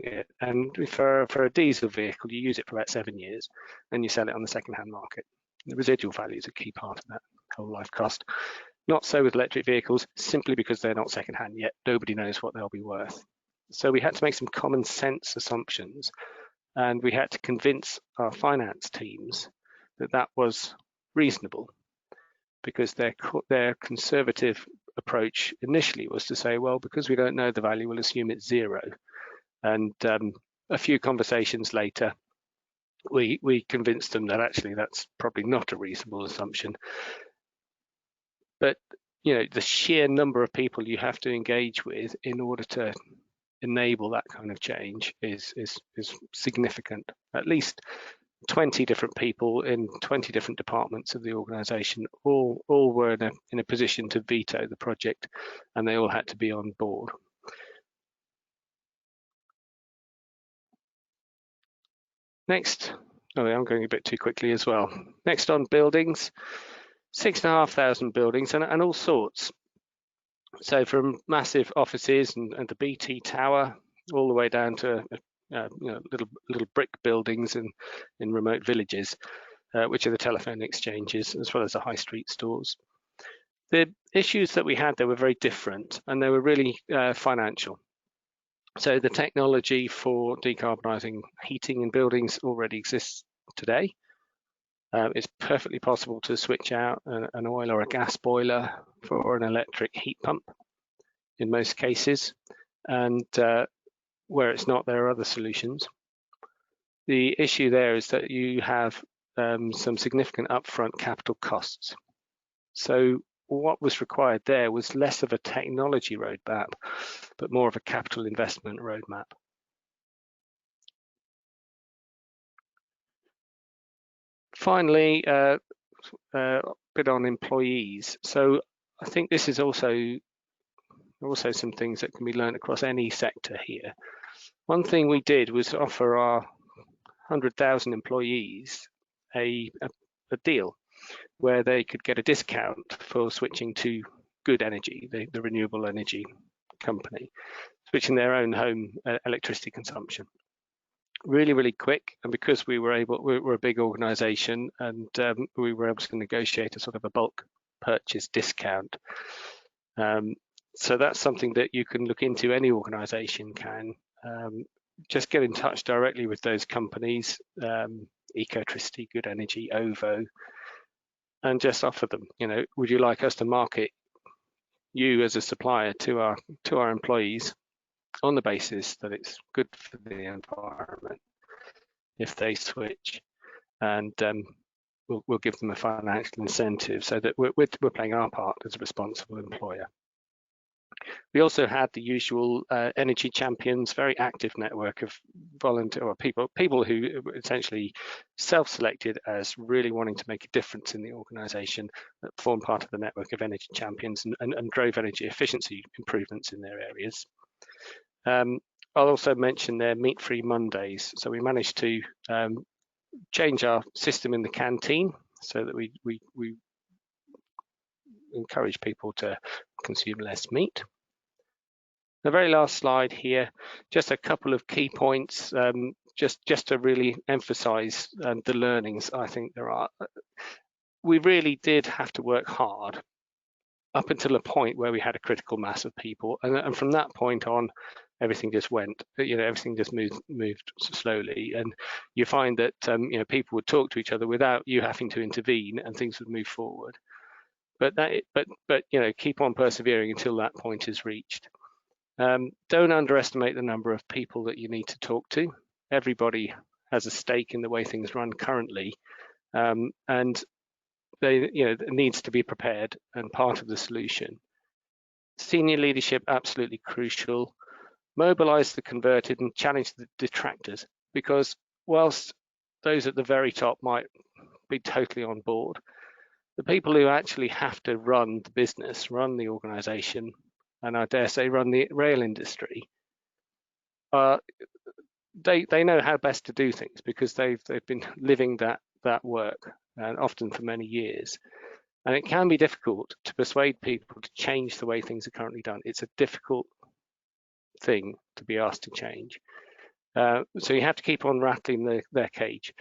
it? And for a diesel vehicle, you use it for about 7 years, and you sell it on the second-hand market. The residual value is a key part of that whole life cost. Not so with electric vehicles, simply because they're not second-hand yet. Nobody knows what they'll be worth. So we had to make some common sense assumptions, and we had to convince our finance teams that that was reasonable, because their conservative approach initially was to say, well, because we don't know the value, we'll assume it's zero. And a few conversations later, we convinced them that actually that's probably not a reasonable assumption. But the sheer number of people you have to engage with in order to enable that kind of change is significant. At least 20 different people in 20 different departments of the organisation all were in a position to veto the project, and they all had to be on board. Next, I'm going a bit too quickly as well. Next on buildings, 6,500 buildings and all sorts. So from massive offices and the BT Tower, all the way down to little brick buildings in remote villages, which are the telephone exchanges, as well as the high street stores. The issues that we had there were very different, and they were really financial. So the technology for decarbonising heating in buildings already exists today. It's perfectly possible to switch out an oil or a gas boiler for an electric heat pump in most cases, and where it's not, there are other solutions. The issue there is that you have some significant upfront capital costs. So what was required there was less of a technology roadmap, but more of a capital investment roadmap. Finally, a bit on employees. So I think this is also some things that can be learned across any sector here. One thing we did was offer our 100,000 employees a deal where they could get a discount for switching to Good Energy, the renewable energy company, switching their own home electricity consumption. Really, really quick, and because we're a big organisation, and we were able to negotiate a sort of a bulk purchase discount. So that's something that you can look into. Any organisation can just get in touch directly with those companies, Ecotricity, Good Energy, OVO, and just offer them, would you like us to market you as a supplier to our employees on the basis that it's good for the environment if they switch, and we'll give them a financial incentive so that we're playing our part as a responsible employer. We also had the usual energy champions, very active network of volunteer or people who essentially self-selected as really wanting to make a difference in the organisation, that form part of the network of energy champions and drove energy efficiency improvements in their areas. I'll also mention their meat-free Mondays. So we managed to change our system in the canteen so that we encourage people to consume less meat. The very last slide here, just a couple of key points, just to really emphasize the learnings I think there are. We really did have to work hard up until a point where we had a critical mass of people, and from that point on, everything just went, everything just moved slowly, and you find that people would talk to each other without you having to intervene, and things would move forward. But keep on persevering until that point is reached. Don't underestimate the number of people that you need to talk to. Everybody has a stake in the way things run currently, and it needs to be prepared and part of the solution. Senior leadership, absolutely crucial. Mobilize the converted and challenge the detractors, because whilst those at the very top might be totally on board, the people who actually have to run the business, run the organisation, and I dare say run the rail industry, they know how best to do things, because they've been living that work, and often for many years. And it can be difficult to persuade people to change the way things are currently done. It's a difficult thing to be asked to change. So you have to keep on rattling their cage,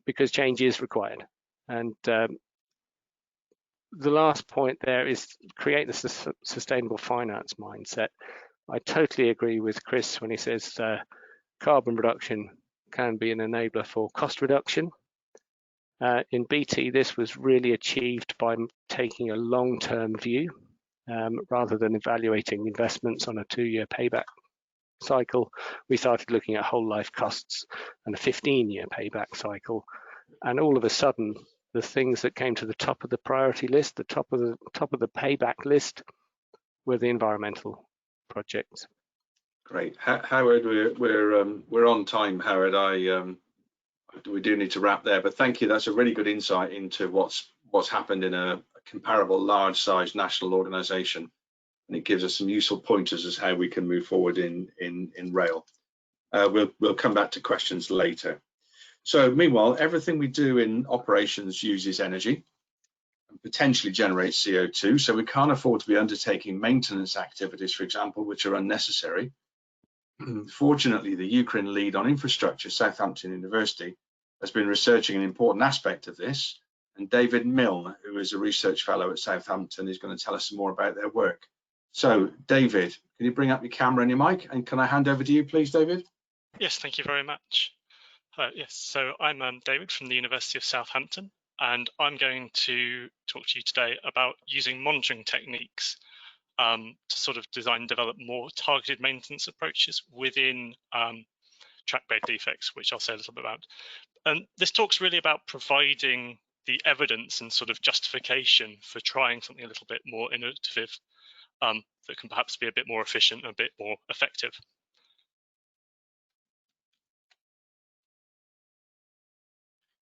because change is required. And the last point there is create the sustainable finance mindset. I totally agree with Chris when he says carbon reduction can be an enabler for cost reduction. In BT, this was really achieved by taking a long-term view rather than evaluating investments on a 2-year payback cycle. We started looking at whole life costs and a 15-year payback cycle, and all of a sudden the things that came to the top of the priority list, the top of the payback list, were the environmental projects. Great, Howard. We're on time, Howard. We do need to wrap there, but thank you. That's a really good insight into what's happened in a comparable large-sized national organisation, and it gives us some useful pointers as how we can move forward in rail. We'll come back to questions later. So meanwhile, everything we do in operations uses energy and potentially generates CO2, so we can't afford to be undertaking maintenance activities, for example, which are unnecessary. Fortunately, the Ukraine lead on infrastructure, Southampton University, has been researching an important aspect of this, and David Milne, who is a research fellow at Southampton, is going to tell us some more about their work. So, David, can you bring up your camera and your mic, and can I hand over to you, please, David? Yes, thank you very much. Yes, so I'm David from the University of Southampton, and I'm going to talk to you today about using monitoring techniques to sort of design and develop more targeted maintenance approaches within trackbed defects, which I'll say a little bit about. And this talk's really about providing the evidence and sort of justification for trying something a little bit more innovative that can perhaps be a bit more efficient and a bit more effective.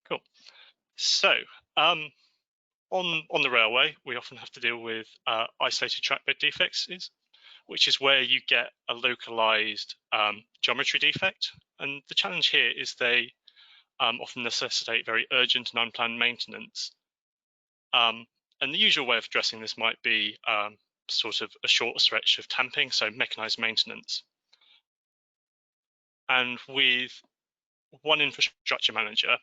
Cool. So on the railway, we often have to deal with isolated trackbed defects, which is where you get a localized geometry defect. And the challenge here is they often necessitate very urgent and unplanned maintenance. And the usual way of addressing this might be sort of a short stretch of tamping, so mechanized maintenance. And with one infrastructure manager,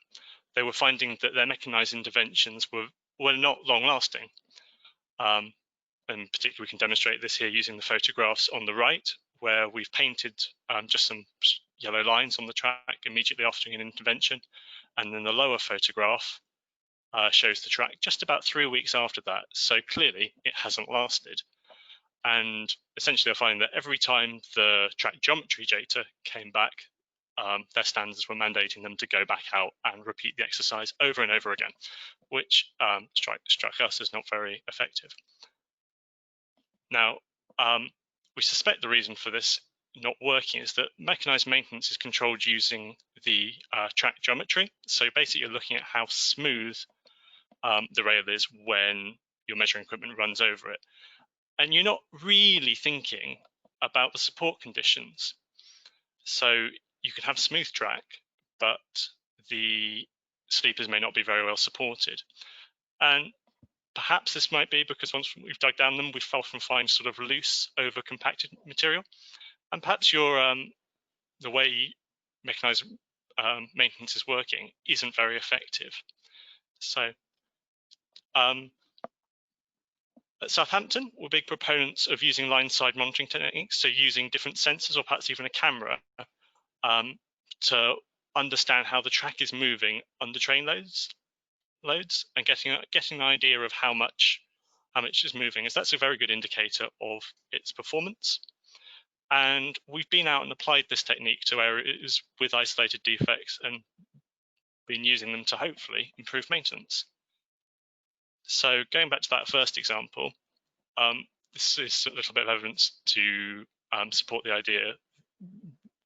they were finding that their mechanized interventions were not long lasting. and particularly we can demonstrate this here using the photographs on the right, where we've painted just some yellow lines on the track immediately after an intervention. And then the lower photograph shows the track just about 3 weeks after that. So clearly it hasn't lasted. And essentially I find that every time the track geometry data came back, their standards were mandating them to go back out and repeat the exercise over and over again, which struck us as not very effective. Now, we suspect the reason for this not working is that mechanized maintenance is controlled using the track geometry. So basically you're looking at how smooth the rail is when your measuring equipment runs over it. And you're not really thinking about the support conditions. So you can have smooth track, but the sleepers may not be very well supported. And perhaps this might be because once we've dug down them, we've often find sort of loose, over compacted material. And perhaps your the way mechanized maintenance is working isn't very effective. So at Southampton, we're big proponents of using line-side monitoring techniques, so using different sensors or perhaps even a camera to understand how the track is moving under train loads and getting an idea of how much is moving, as that's a very good indicator of its performance. And we've been out and applied this technique to areas with isolated defects and been using them to hopefully improve maintenance. So going back to that first example, this is a little bit of evidence to support the idea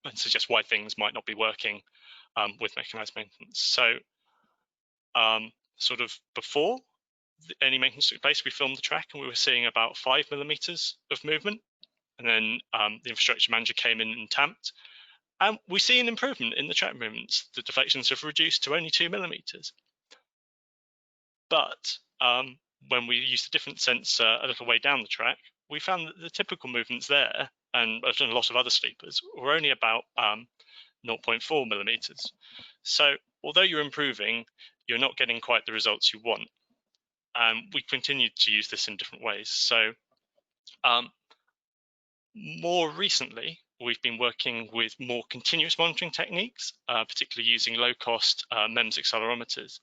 and suggest why things might not be working with mechanized maintenance. So sort of before any maintenance took place, we filmed the track and we were seeing about 5 millimeters of movement. And then the infrastructure manager came in and tamped. And we see an improvement in the track movements. The deflections have reduced to only 2 millimeters. But when we used a different sensor a little way down the track, we found that the typical movements there, and a lot of other sleepers, were only about 0.4 millimeters. So although you're improving, you're not getting quite the results you want. And we continued to use this in different ways. So more recently, we've been working with more continuous monitoring techniques, particularly using low-cost MEMS accelerometers.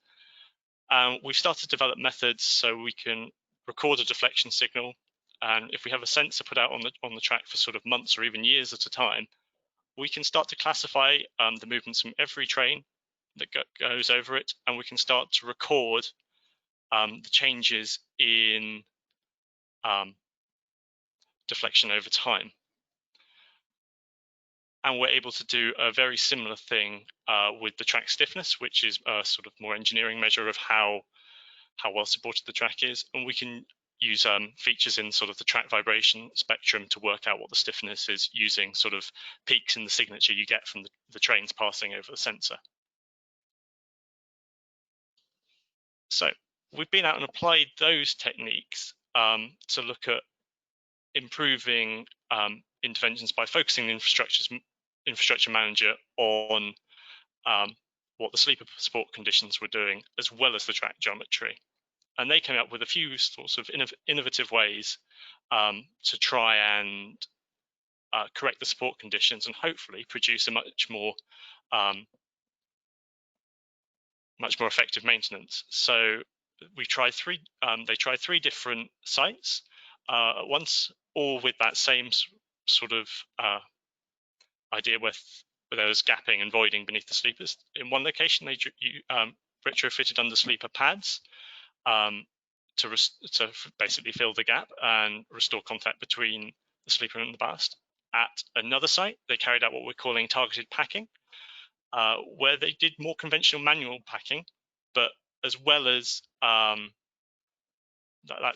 We've started to develop methods so we can record a deflection signal, and if we have a sensor put out on the track for sort of months or even years at a time, we can start to classify the movements from every train that goes over it, and we can start to record the changes in deflection over time. And we're able to do a very similar thing with the track stiffness, which is a sort of more engineering measure of how well supported the track is. And we can use features in sort of the track vibration spectrum to work out what the stiffness is using sort of peaks in the signature you get from the trains passing over the sensor. So we've been out and applied those techniques to look at improving interventions by focusing the infrastructure manager on what the sleeper support conditions were doing, as well as the track geometry. And they came up with a few sorts of innovative ways to try and correct the support conditions and hopefully produce a much more effective maintenance. So we tried they tried 3 different sites at once, all with that same sort of idea where there was gapping and voiding beneath the sleepers. In one location, they retrofitted under sleeper pads to basically fill the gap and restore contact between the sleeper and the ballast. At another site, they carried out what we're calling targeted packing, where they did more conventional manual packing, but as well as that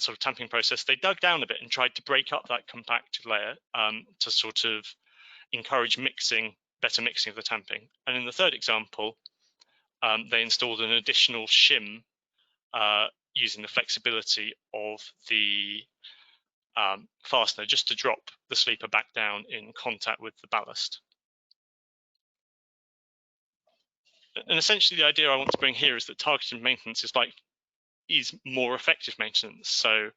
sort of tamping process, they dug down a bit and tried to break up that compacted layer to sort of encourage better mixing of the tamping. And in the third example, they installed an additional shim using the flexibility of the fastener just to drop the sleeper back down in contact with the ballast. And essentially the idea I want to bring here is that targeted maintenance is more effective maintenance. So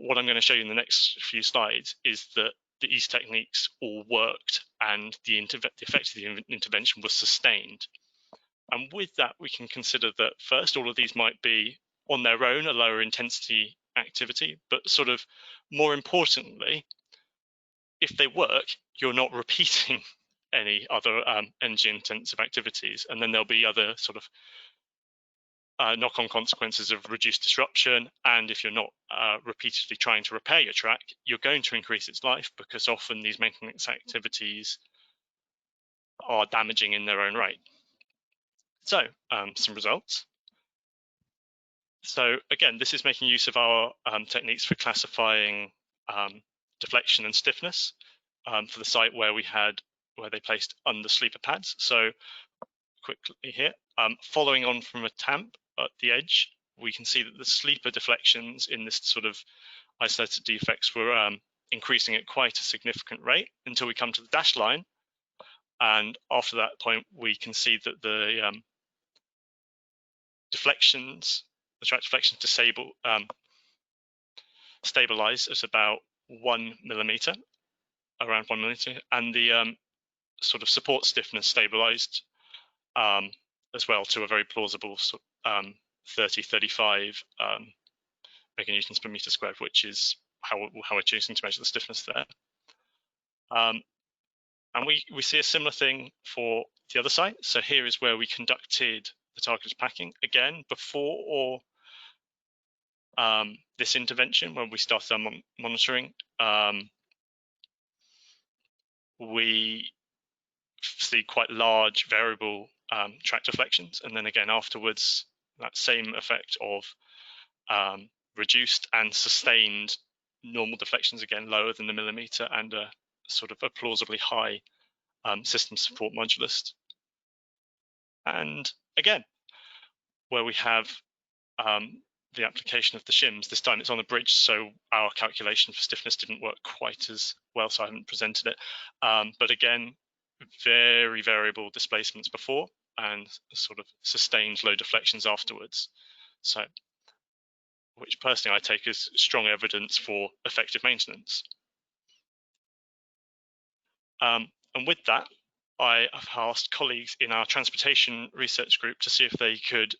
what I'm going to show you in the next few slides is that these techniques all worked and the effect of the intervention was sustained. And with that, we can consider that first, all of these might be on their own a lower intensity activity, but sort of more importantly, if they work, you're not repeating any other energy intensive activities. And then there'll be other sort of knock-on consequences of reduced disruption. And if you're not repeatedly trying to repair your track, you're going to increase its life, because often these maintenance activities are damaging in their own right. So some results. So again, this is making use of our techniques for classifying deflection and stiffness for the site where they placed under sleeper pads. So quickly here, following on from a tamp at the edge, we can see that the sleeper deflections in this sort of isolated defects were increasing at quite a significant rate until we come to the dashed line. And after that point, we can see that the deflections, the track deflections stabilize at about 1 millimeter, around 1 millimeter, and the sort of support stiffness stabilized as well to a very plausible 30-35 meganewtons per meter squared, which is how we're choosing to measure the stiffness there. And we see a similar thing for the other site. So here is where we conducted the targeted packing again before this intervention. When we started our monitoring, we see quite large variable track deflections, and then again afterwards that same effect of reduced and sustained normal deflections, again lower than the millimeter, and a sort of a plausibly high system support modulus. And again, where we have the application of the shims, this time it's on a bridge, so our calculation for stiffness didn't work quite as well, so I haven't presented it. But again, very variable displacements before and sort of sustained low deflections afterwards. So, which personally I take as strong evidence for effective maintenance. And with that, I have asked colleagues in our transportation research group to see if they could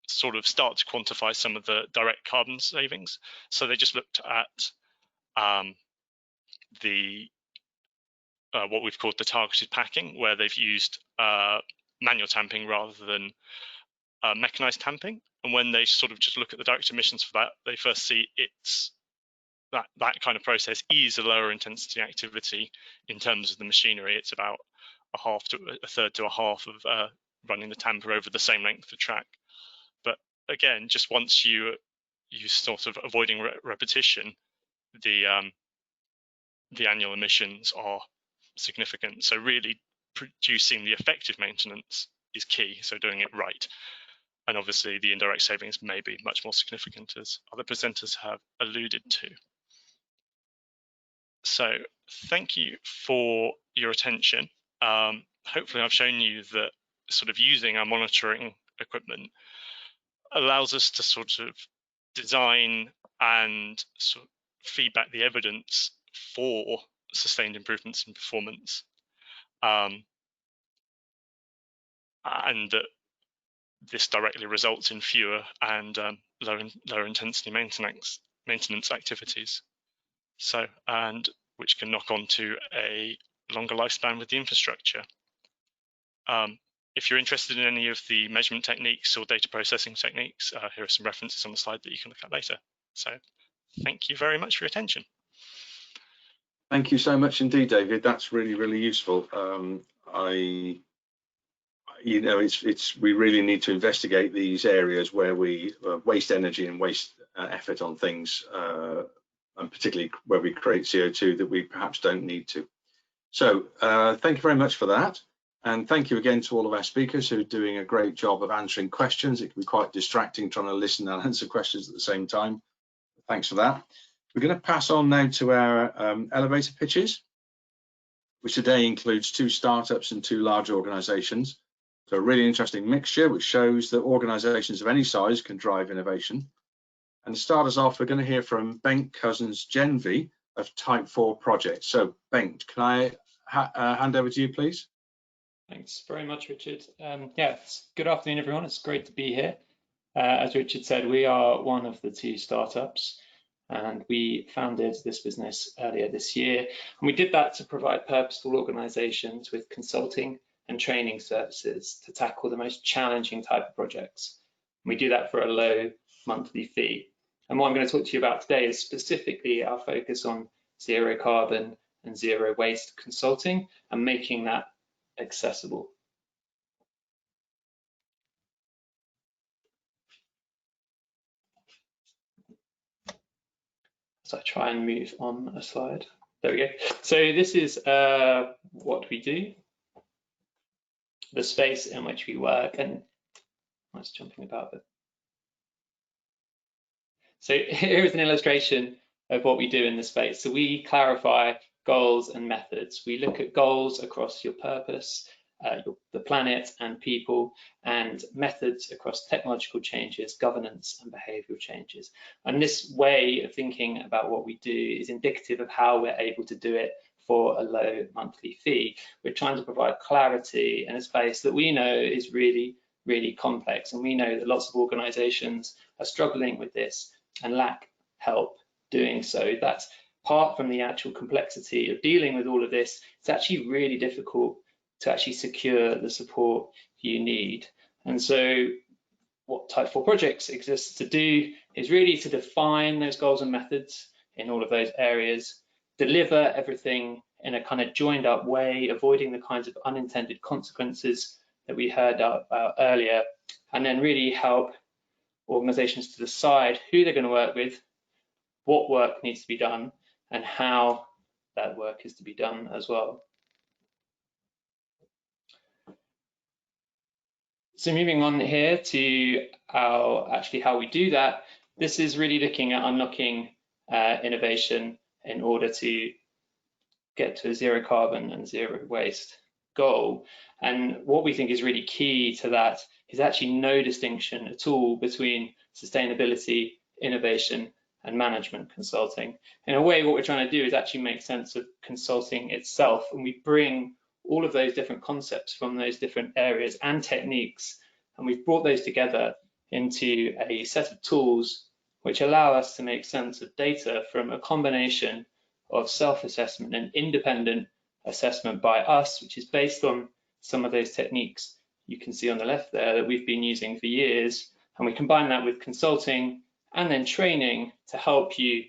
sort of start to quantify some of the direct carbon savings. So they just looked at what we've called the targeted packing, where they've used manual tamping rather than mechanized tamping. And when they sort of just look at the direct emissions for that, they first see it's that kind of process is a lower intensity activity in terms of the machinery. It's about a third to a half of running the tamper over the same length of track. But again, just once you sort of avoiding repetition, the annual emissions are significant. So really producing the effective maintenance is key, so doing it right. And obviously the indirect savings may be much more significant, as other presenters have alluded to. So thank you for your attention. Hopefully I've shown you that sort of using our monitoring equipment allows us to sort of design and sort of feedback the evidence for sustained improvements in performance, and that this directly results in fewer and lower intensity maintenance activities. So, and which can knock on to a longer lifespan with the infrastructure. If you're interested in any of the measurement techniques or data processing techniques, here are some references on the slide that you can look at later. So thank you very much for your attention. Thank you so much indeed, David. That's really, really useful. You know, we really need to investigate these areas where we waste energy and waste effort on things, and particularly where we create CO2 that we perhaps don't need to. So thank you very much for that. And thank you again to all of our speakers who are doing a great job of answering questions. It can be quite distracting trying to listen and answer questions at the same time. Thanks for that. We're going to pass on now to our elevator pitches, which today includes 2 startups and 2 large organizations. So a really interesting mixture, which shows that organizations of any size can drive innovation. And to start us off, we're going to hear from Bengt Cousins-Genvy of Type 4 Projects. So Bengt, can I hand over to you, please? Thanks very much, Richard. Yeah, good afternoon, everyone. It's great to be here. As Richard said, we are one of the 2 startups, and we founded this business earlier this year. And we did that to provide purposeful organizations with consulting and training services to tackle the most challenging type of projects. And we do that for a low monthly fee. And what I'm going to talk to you about today is specifically our focus on zero carbon and zero waste consulting and making that accessible. So I try and move on a slide. There we go. So this is what we do, the space in which we work, and that's jumping about it. So here is an illustration of what we do in the space. So we clarify goals and methods. We look at goals across your purpose, the planet and people, and methods across technological changes, governance and behavioural changes. And this way of thinking about what we do is indicative of how we're able to do it for a low monthly fee. We're trying to provide clarity in a space that we know is really, really complex. And we know that lots of organisations are struggling with this and lack help doing so. That's apart from the actual complexity of dealing with all of this, it's actually really difficult to actually secure the support you need. And so what Type 4 Projects exists to do is really to define those goals and methods in all of those areas, deliver everything in a kind of joined up way, avoiding the kinds of unintended consequences that we heard about earlier, and then really help organizations to decide who they're going to work with, what work needs to be done, and how that work is to be done as well. So moving on here to how we do that, this is really looking at unlocking innovation in order to get to a zero carbon and zero waste goal. And what we think is really key to that is actually no distinction at all between sustainability, innovation, and management consulting. In a way, what we're trying to do is actually make sense of consulting itself, and we bring all of those different concepts from those different areas and techniques, and we've brought those together into a set of tools which allow us to make sense of data from a combination of self-assessment and independent assessment by us, which is based on some of those techniques you can see on the left there that we've been using for years, and we combine that with consulting and then training to help you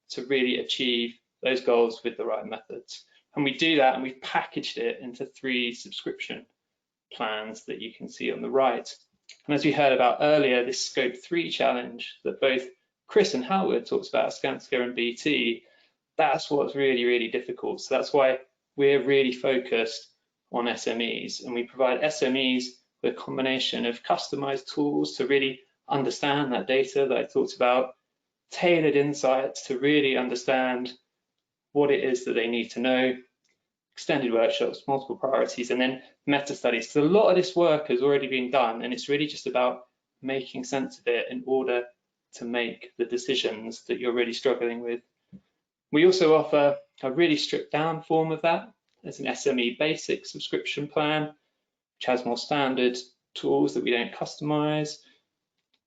to really achieve those goals with the right methods. And we do that, and we've packaged it into 3 subscription plans that you can see on the right. And as we heard about earlier, this Scope 3 challenge that both Chris and Howard talked about, Skanska and BT, that's what's really, really difficult. So that's why we're really focused on SMEs, and we provide SMEs with a combination of customized tools to really understand that data that I talked about, tailored insights to really understand what it is that they need to know, extended workshops, multiple priorities, and then meta studies. So a lot of this work has already been done, and it's really just about making sense of it in order to make the decisions that you're really struggling with. We also offer a really stripped down form of that. There's an SME basic subscription plan, which has more standard tools that we don't customize.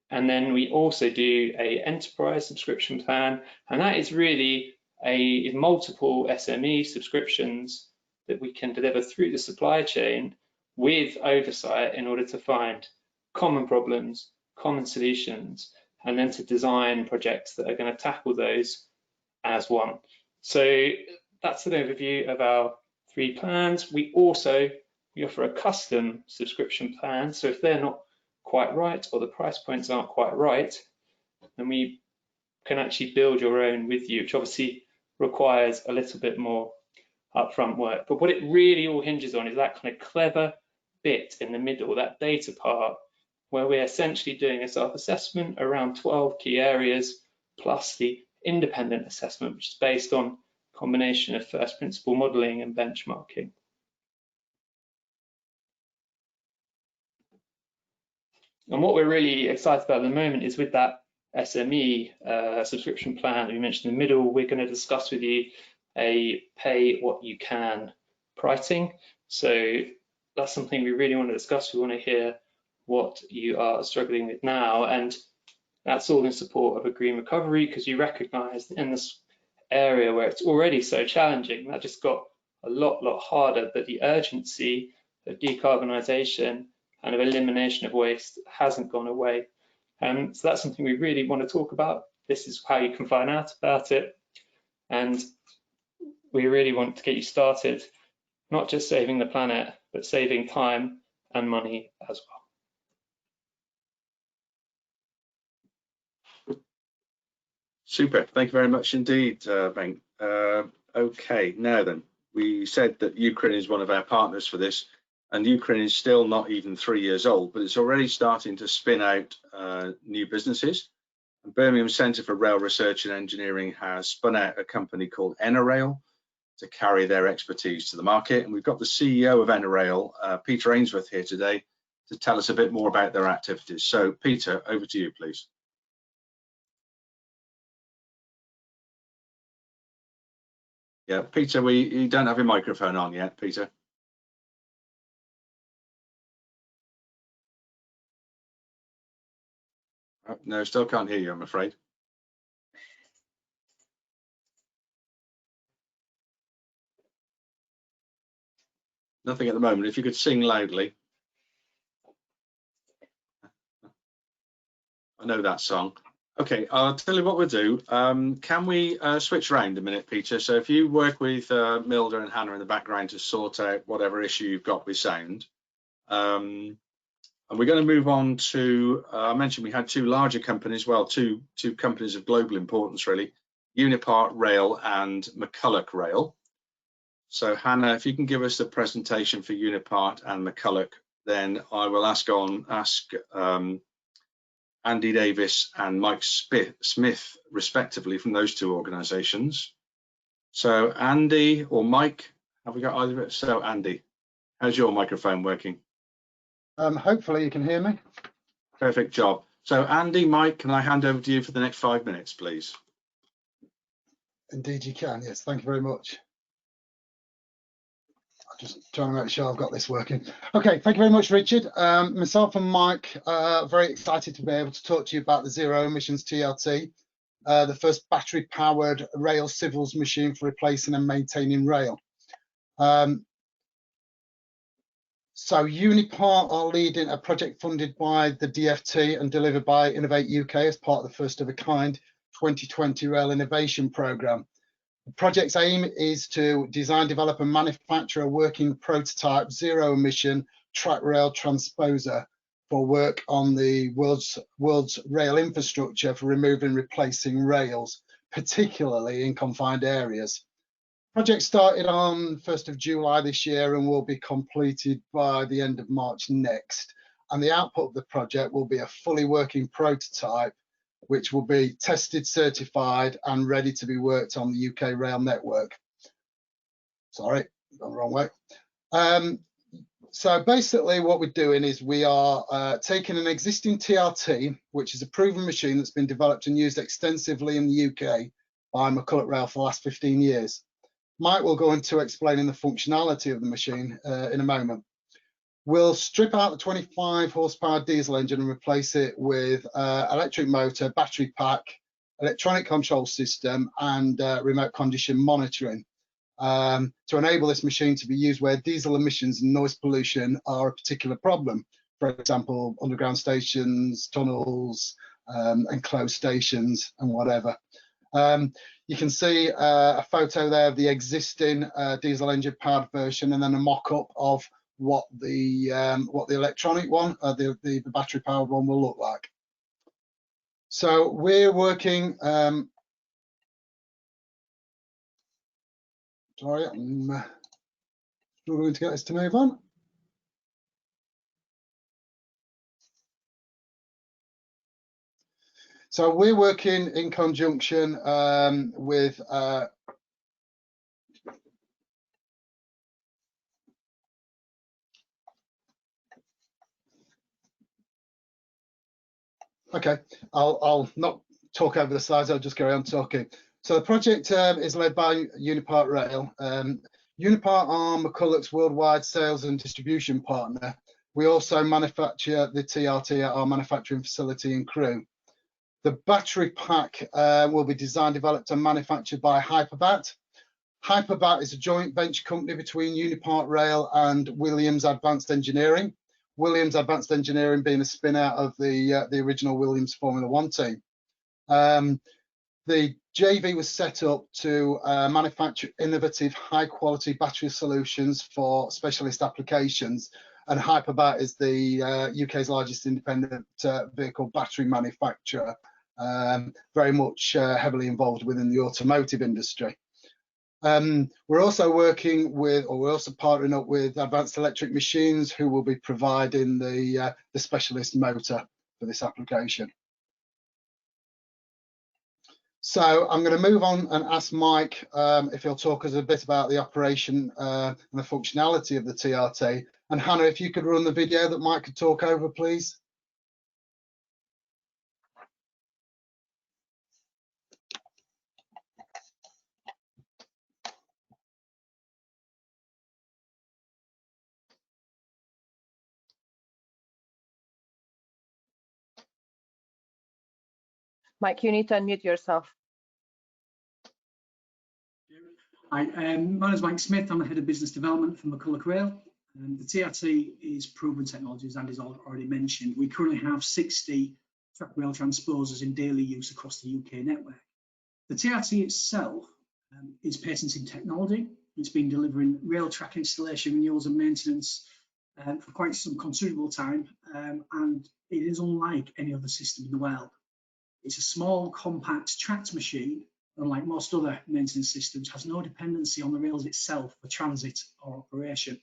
And then we also do a enterprise subscription plan, and that is really multiple SME subscriptions that we can deliver through the supply chain with oversight in order to find common problems, common solutions, and then to design projects that are going to tackle those as one. So that's an overview of our 3 plans. We offer a custom subscription plan. So if they're not quite right or the price points aren't quite right, then we can actually build your own with you, which obviously requires a little bit more upfront work. But what it really all hinges on is that kind of clever bit in the middle, that data part, where we're essentially doing a self-assessment around 12 key areas, plus the independent assessment, which is based on a combination of first principle modeling and benchmarking. And what we're really excited about at the moment is with that SME subscription plan that we mentioned in the middle, we're going to discuss with you a pay what you can pricing. So that's something we really want to discuss. We want to hear what you are struggling with now, and that's all in support of a green recovery, because you recognise in this area where it's already so challenging, that just got a lot harder, but the urgency of decarbonisation and of elimination of waste hasn't gone away. So that's something we really want to talk about. This is how you can find out about it, and we really want to get you started, not just saving the planet, but saving time and money as well. Super, thank you very much indeed, Bengt. Okay, now then, we said that Ukraine is one of our partners for this, and Ukraine is still not even 3 years old, but it's already starting to spin out new businesses. The Birmingham Centre for Rail Research and Engineering has spun out a company called Enerail to carry their expertise to the market. And we've got the CEO of Enerail, Peter Ainsworth, here today to tell us a bit more about their activities. So Peter, over to you, please. Yeah, Peter, you don't have your microphone on yet, Peter. Oh, no, still can't hear you, I'm afraid. Nothing at the moment. If you could sing loudly. I know that song. Okay, I'll tell you what we'll do. Can we switch around a minute, Peter? So if you work with Milda and Hannah in the background to sort out whatever issue you've got with sound. And we're going to move on to, I mentioned we had two larger companies, well, two companies of global importance, really, Unipart Rail and McCulloch Rail. So Hannah, if you can give us the presentation for Unipart and McCulloch, then I will ask Andy Davis and Mike Smith, respectively, from those two organisations. So Andy or Mike, have we got either of it? So Andy, how's your microphone working? Hopefully you can hear me. Perfect job. So Andy, Mike, can I hand over to you for the next 5 minutes, please? Indeed you can, yes, thank you very much. I'm just trying to make sure I've got this working. Okay, thank you very much, Richard. Myself and Mike are very excited to be able to talk to you about the Zero Emissions TRT, the first battery-powered rail civils machine for replacing and maintaining rail. So Unipart are leading a project funded by the DFT and delivered by Innovate UK as part of the first of a kind 2020 Rail Innovation Programme. The project's aim is to design, develop and manufacture a working prototype zero emission track rail transposer for work on the world's rail infrastructure for removing and replacing rails, particularly in confined areas. Project started on 1st of July this year and will be completed by the end of March next. And the output of the project will be a fully working prototype, which will be tested, certified and ready to be worked on the UK rail network. Sorry, gone the wrong way. So basically what we're doing is we are taking an existing TRT, which is a proven machine that's been developed and used extensively in the UK by McCulloch Rail for the last 15 years. Mike will go into explaining the functionality of the machine in a moment. We'll strip out the 25 horsepower diesel engine and replace it with electric motor, battery pack, electronic control system and remote condition monitoring to enable this machine to be used where diesel emissions and noise pollution are a particular problem. For example, underground stations, tunnels, enclosed stations and whatever. You can see a photo there of the existing diesel engine powered version and then a mock-up of what the electronic one, the battery powered one will look like. So we're working, sorry, I'm struggling to get this to move on. So we're working in conjunction with Okay, I'll not talk over the slides, I'll just carry on talking. So the project is led by Unipart Rail. Unipart are McCulloch's worldwide sales and distribution partner. We also manufacture the TRT at our manufacturing facility in Crewe. The battery pack will be designed, developed and manufactured by Hyperbat. Hyperbat is a joint venture company between Unipart Rail and Williams Advanced Engineering. Williams Advanced Engineering being a spin out of the original Williams Formula One team. The JV was set up to manufacture innovative, high-quality battery solutions for specialist applications, and Hyperbat is the UK's largest independent vehicle battery manufacturer, very much heavily involved within the automotive industry. We're also working with, or we're also partnering up with Advanced Electric Machines, who will be providing the specialist motor for this application. So I'm going to move on and ask Mike if he'll talk us a bit about the operation and the functionality of the TRT. And Hannah, if you could run the video that Mike could talk over, please. Mike, you need to unmute yourself. Hi, my name is Mike Smith. I'm the head of business development for McCulloch Rail. The TRT is proven technology, as Andy's already mentioned. We currently have 60 track rail transposers in daily use across the UK network. The TRT itself is patented technology. It's been delivering rail track installation, renewals and maintenance for quite some considerable time, and it is unlike any other system in the world. It's a small, compact, tracked machine, unlike most other maintenance systems, has no dependency on the rails itself for transit or operation.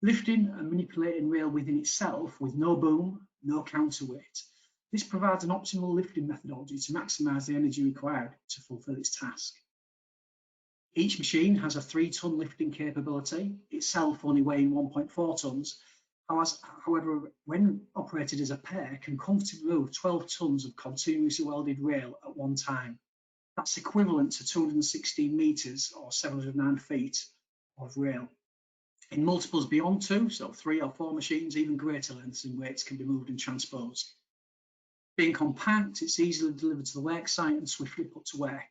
Lifting and manipulating rail within itself with no boom, no counterweight. This provides an optimal lifting methodology to maximise the energy required to fulfil its task. Each machine has a 3-ton lifting capability, itself only weighing 1.4 tonnes. However, when operated as a pair, can comfortably move 12 tonnes of continuously welded rail at one time. That's equivalent to 216 metres or 709 feet of rail. In multiples beyond 2, so 3 or 4 machines, even greater lengths and weights can be moved and transposed. Being compact, it's easily delivered to the work site and swiftly put to work.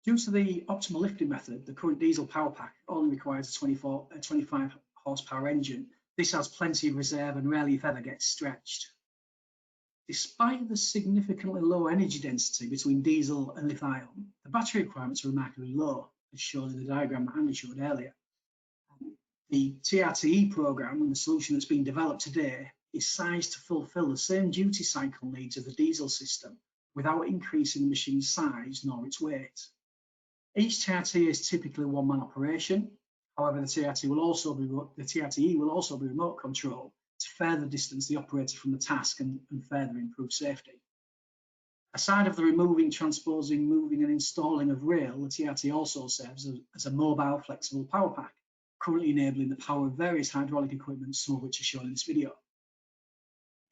Due to the optimal lifting method, the current diesel power pack only requires a 25 horsepower engine. This has plenty of reserve and rarely if ever gets stretched. Despite the significantly low energy density between diesel and lithium, the battery requirements are remarkably low, as shown in the diagram that Andy showed earlier. The TRTE program and the solution that's been developed today is sized to fulfill the same duty cycle needs of the diesel system without increasing the machine's size nor its weight. Each TRT is typically a one-man operation. However, the TRTE will also be remote controlled to further distance the operator from the task and further improve safety. Aside of the removing, transposing, moving and installing of rail, the TRT also serves as a mobile flexible power pack, currently enabling the power of various hydraulic equipment, some of which are shown in this video.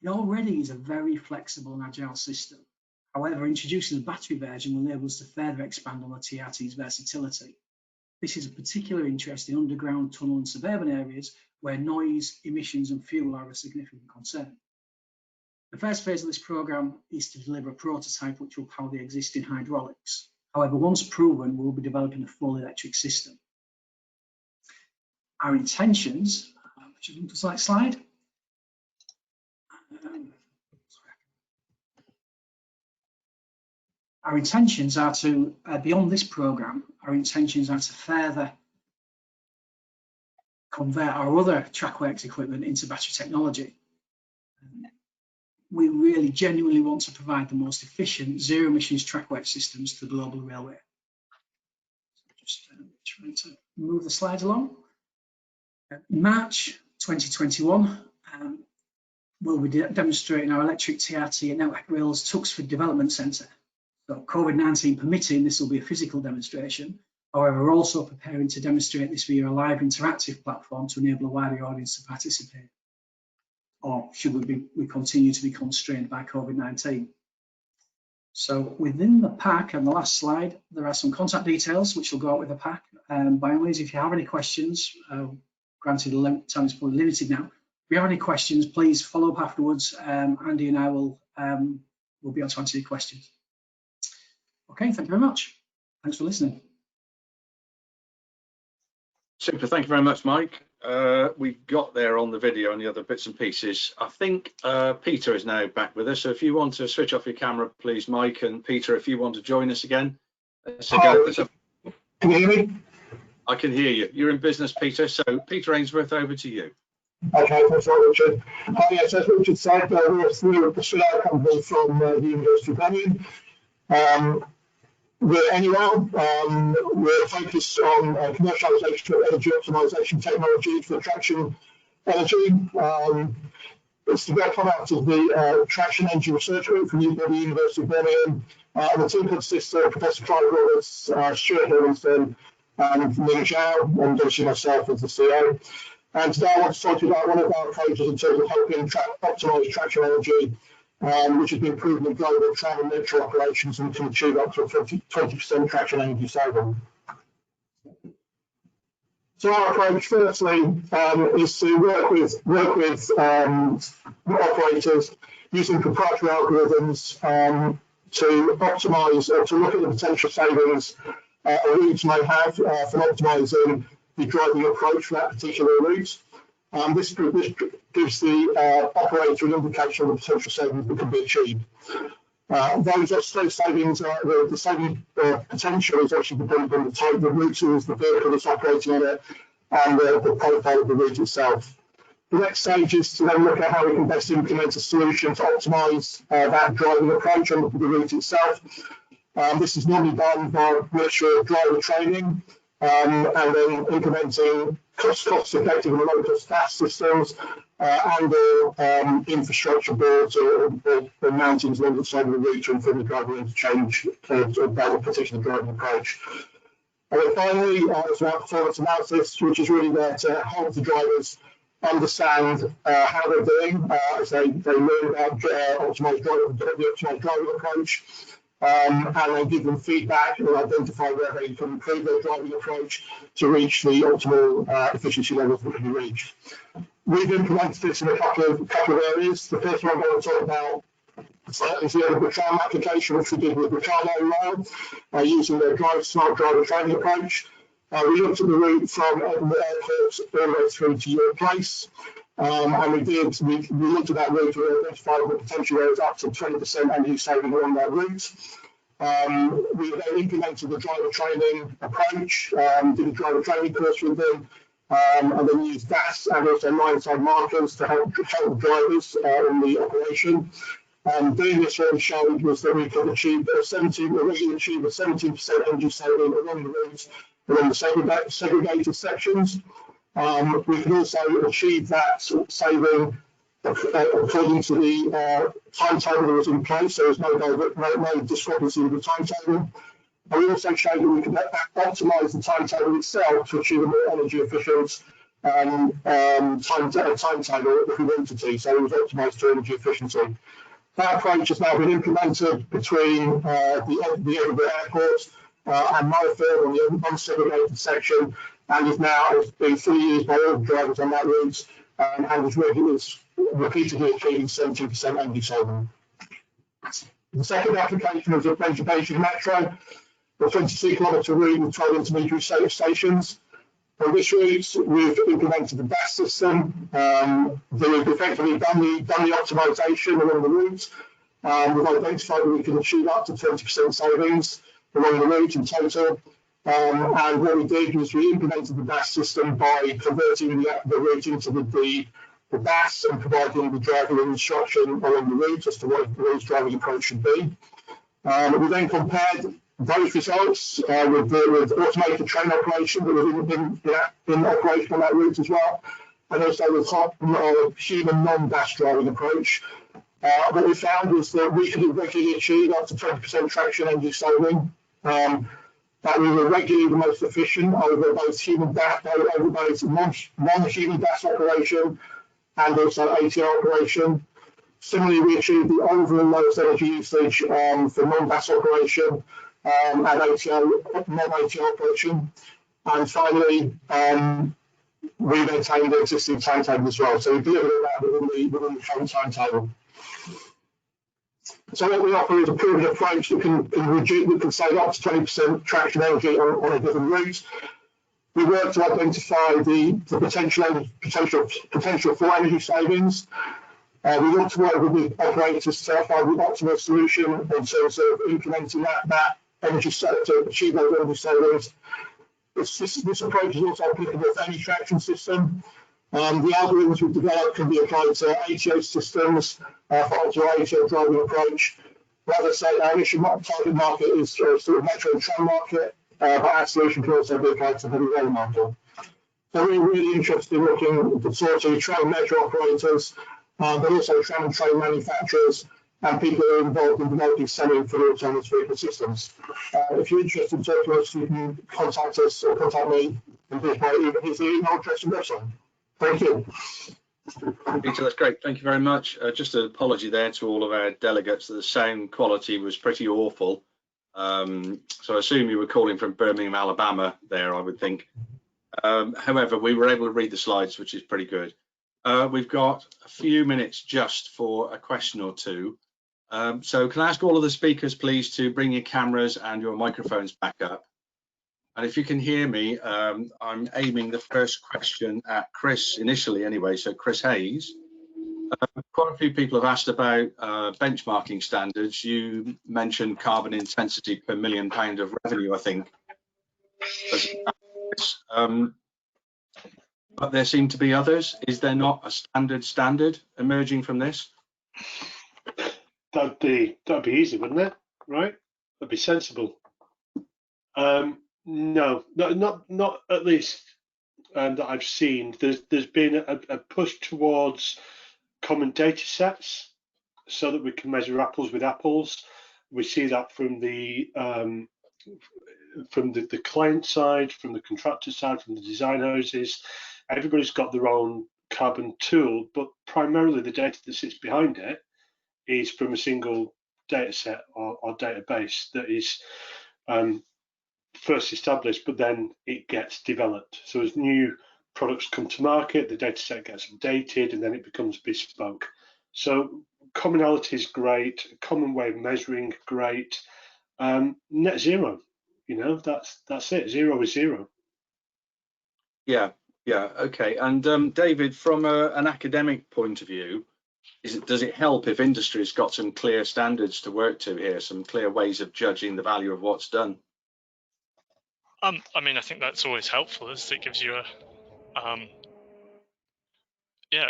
It already is a very flexible and agile system. However, introducing a battery version will enable us to further expand on the TRT's versatility. This is of particular interest in underground, tunnel and suburban areas where noise, emissions and fuel are a significant concern. The first phase of this programme is to deliver a prototype which will power the existing hydraulics. However, once proven, we will be developing a full electric system. Our intentions, which is on to the next slide. Our intentions are to, beyond this programme, our intentions are to further convert our other trackworks equipment into battery technology. We really genuinely want to provide the most efficient zero emissions trackwork systems to the global railway. So just trying to move the slides along. In March 2021, we'll be demonstrating our electric TRT at Network Rail's Tuxford Development Centre. So COVID-19 permitting, this will be a physical demonstration. However, we're also preparing to demonstrate this via a live interactive platform to enable a wider audience to participate. or should we continue to be constrained by COVID-19? So within the pack, and the last slide, there are some contact details which will go out with the pack. By all means, if you have any questions, granted the time is probably limited now, if you have any questions, please follow up afterwards. Andy and I will be able to answer your questions. Okay, thank you very much. Thanks for listening. Super, thank you very much, Mike. We got there on the video and the other bits and pieces. I think Peter is now back with us. So if you want to switch off your camera, please, Mike, and Peter, if you want to join us again. Can you hear me? I can hear you. You're in business, Peter. So Peter Ainsworth, over to you. Okay, thanks a lot, Richard. Yes, as Richard said, we're a Australian company from the University of Birmingham. We're annual. We're focused on commercialisation of energy optimisation technology for traction energy. It's the great product of the Traction Energy Research Group from the University of Birmingham. And the team consists of Professor Clive Roberts, Stuart Hillington, and Ming Zhao, and obviously myself as the CEO. And today I want to talk to you about one of our approaches in terms of helping optimise traction energy, which has been proven in global tram and metro operations and can achieve up to a 20% traction energy saving. So our approach, firstly, is to work with operators using proprietary algorithms to optimise or to look at the potential savings a route may have from optimising the driving approach for that particular route. This gives the operator an indication of the potential savings that can be achieved. Those savings, the saving potential is actually dependent on the type of route, the vehicle that's operating on it, and the profile of the route itself. The next stage is to then look at how we can best implement a solution to optimise that driving approach on the route itself. This is normally done by virtual driver training and then implementing cost-effective and low-cost gas systems and infrastructure boards or mountains along the side of the route to inform the driver interchange about a particular driving approach. And then finally, it's about performance analysis, which is really there to help the drivers understand how they're doing as they learn about the optimised driving approach, and then give them feedback and identify where they can improve their driving approach to reach the optimal efficiency levels that can be reached. We've implemented this in a couple of areas. The first one I'm going to talk about is the tram application, which we did with Ricardo Rail, using their smart driver training approach. We looked at the route from Edinburgh Airport all the way through to York Place. And we looked at that route to identify the potential areas up to 20% energy saving along that route. We then implemented the driver training approach, did a driver training course with them, and then used DAS and also line-side markers to help the drivers in the operation. Doing this, what we showed was that we could achieve a 17% energy saving along the route, along the segregated sections. We can also achieve that saving according to the timetable that was in place, so there's no discrepancy with the timetable. And we also showed that we can optimise the timetable itself to achieve a more energy efficient timetable if we wanted to, so it was optimised to energy efficiency. That approach has now been implemented between the Edinburgh Airport and Murrayfield on the unsegregated section, and is now being fully used by all the drivers on that route, and is repeatedly achieving 17% energy saving. The second application was a Bridge Metro, a 22-kilometre route with 12 intermediary stations. On this route, we've implemented the DAS system. We've effectively done the optimisation along the route. We've identified that we can achieve up to 20% savings along the route in total. And what we did was we implemented the DAS system by converting the route into the DAS and providing the driver instruction along the route as to what the route driving approach should be. We then compared those results with automated train operation that was in operation on that route as well, and also with human non-DAS driving approach. What we found was that we could regularly achieve up to 20% traction energy saving. That we were regularly the most efficient over both non-human DAS operation and also ATL operation. Similarly, we achieved the overall lowest energy usage for non-BAS operation and ATL, non-ATL operation. And finally, we maintained the existing timetable as well. So we delivered that within the current timetable. So what we offer is a proven approach that can save up to 20% traction energy on a given route. We work to identify the potential for energy savings. We want to work with the operators to find the optimal solution in terms of implementing that energy to achieve those energy savings. This approach is also applicable to any traction system. The algorithms we've developed can be applied to ATO systems for optimal ATO driving approach. But as I say, our initial target market is sort of metro and tram market, but our solution can also be applied to the heavy rail market. So we're really interested in looking to sort of tram and metro operators, but also tram and train manufacturers and people who are involved in developing semi-fully autonomous vehicle systems. If you're interested in talking to us, you can contact us or contact me and here's the email address and website. Thank you. Peter, that's great. Thank you very much. Just an apology there to all of our delegates that the sound quality was pretty awful. So I assume you were calling from Birmingham, Alabama there, I would think. However, we were able to read the slides, which is pretty good. We've got a few minutes just for a question or two. So can I ask all of the speakers, please, to bring your cameras and your microphones back up? And if you can hear me, I'm aiming the first question at Chris initially anyway, so Chris Hayes. Quite a few people have asked about benchmarking standards. You mentioned carbon intensity per £1 million of revenue, I think. But there seem to be others. Is there not a standard emerging from this? That'd be easy, wouldn't it? Right? That'd be sensible. No, not at least that I've seen. There's been a push towards common data sets so that we can measure apples with apples. We see that from the client side, from the contractor side, from the design houses. Everybody's got their own carbon tool, but primarily the data that sits behind it is from a single data set or database that is first established, but then it gets developed. So as new products come to market, the data set gets updated and then it becomes bespoke. So commonality is great, a common way of measuring, great. Net zero, you know, that's it. Zero is zero. Yeah, okay. And David, from an academic point of view, does it help if industry's got some clear standards to work to here, some clear ways of judging the value of what's done? I mean, I think that's always helpful, as it gives you a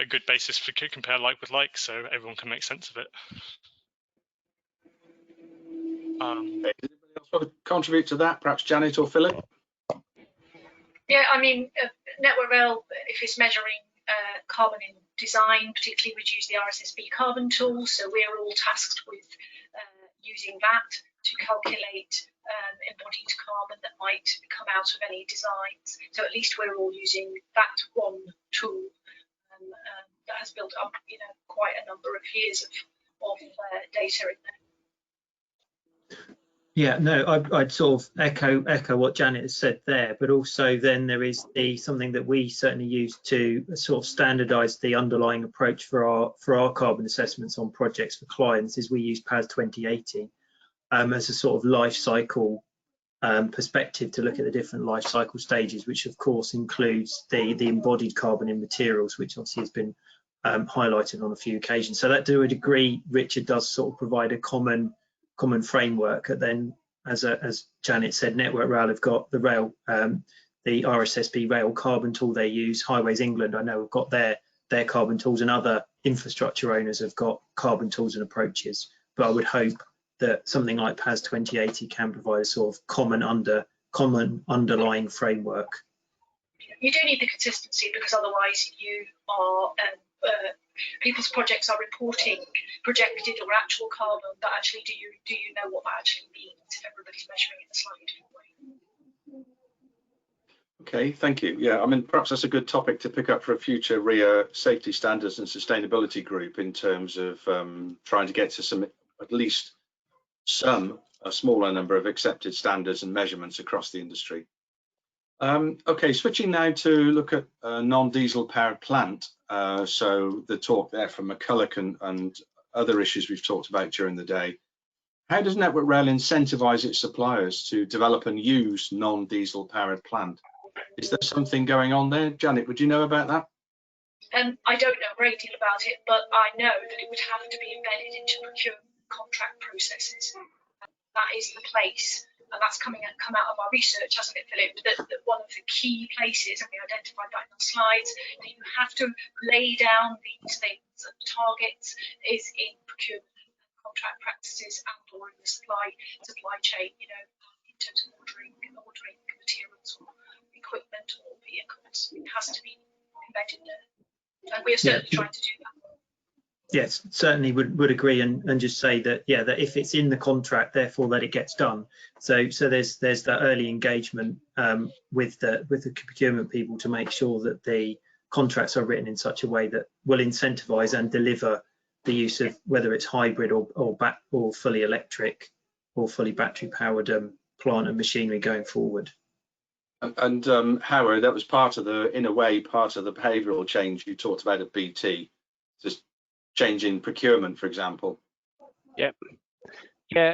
good basis for compare like with like, so everyone can make sense of it. Anybody else want to contribute to that? Perhaps Janet or Philip? Yeah, I mean, Network Rail, if it's measuring carbon in design, particularly we'd use the RSSB carbon tool, so we're all tasked with using that to calculate embodied carbon that might come out of any designs. So at least we're all using that one tool that has built up, you know, quite a number of years of data in there. Yeah, no, I'd sort of echo what Janet has said there, but also then there is something that we certainly use to sort of standardise the underlying approach for our carbon assessments on projects for clients is we use PAS 2080 as a sort of life cycle perspective to look at the different life cycle stages, which of course includes the embodied carbon in materials, which obviously has been highlighted on a few occasions. So that to a degree, Richard does sort of provide a common framework. And then, as Janet said, Network Rail have got the RSSB rail carbon tool they use. Highways England, I know, have got their carbon tools, and other infrastructure owners have got carbon tools and approaches. But I would hope that something like PAS 2080 can provide a sort of common underlying framework. You do need the consistency, because otherwise you are people's projects are reporting projected or actual carbon, but actually do you know what that actually means if everybody's measuring it in a slightly different way? Okay, thank you. Yeah, I mean, perhaps that's a good topic to pick up for a future RIA safety standards and sustainability group in terms of trying to get to some, at least a smaller number of accepted standards and measurements across the industry. Okay, switching now to look at a non-diesel powered plant. So the talk there from McCulloch and other issues we've talked about during the day. How does Network Rail incentivize its suppliers to develop and use non-diesel powered plant? Is there something going on there? Janet, would you know about that? I don't know a great deal about it, but I know that it would have to be embedded into procurement contract processes. That is the place, and that's come out of our research, hasn't it, Philip? That one of the key places, and we identified that in the slides, that you have to lay down these things and targets is in procurement contract practices and or in the supply chain, you know, in terms of ordering materials or equipment or vehicles. It has to be embedded there, and we're certainly trying to do that. Yes, certainly would agree, and just say that, yeah, that if it's in the contract, therefore that it gets done. So there's that early engagement with the procurement people to make sure that the contracts are written in such a way that will incentivize and deliver the use of, whether it's hybrid or fully electric or fully battery powered plant and machinery going forward. And Howard, that was part of the, in a way, part of the behavioural change you talked about at BT, just changing procurement, for example. Yeah,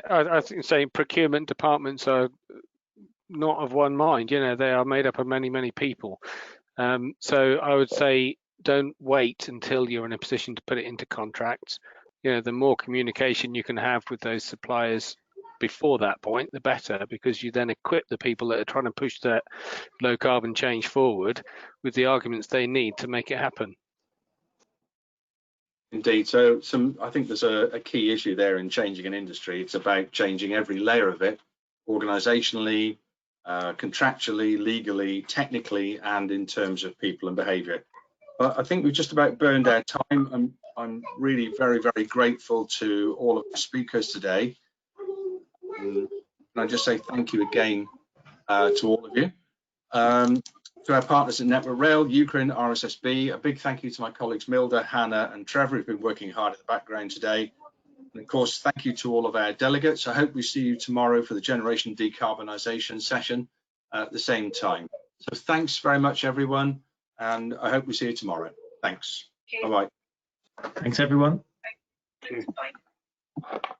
I think saying procurement departments are not of one mind. You know, they are made up of many people. So I would say don't wait until you're in a position to put it into contracts. You know, the more communication you can have with those suppliers before that point, the better, because you then equip the people that are trying to push that low carbon change forward with the arguments they need to make it happen. Indeed. So I think there's a key issue there in changing an industry. It's about changing every layer of it, organisationally, contractually, legally, technically, and in terms of people and behaviour. But I think we've just about burned our time. I'm really very grateful to all of the speakers today. And I just say thank you again to all of you. To our partners at Network Rail, Ukraine, RSSB, a big thank you to my colleagues Milda, Hannah and Trevor, who've been working hard in the background today. And of course, thank you to all of our delegates. I hope we see you tomorrow for the Generation Decarbonisation session at the same time. So thanks very much, everyone. And I hope we see you tomorrow. Thanks. Bye-bye. Thanks, everyone. Bye.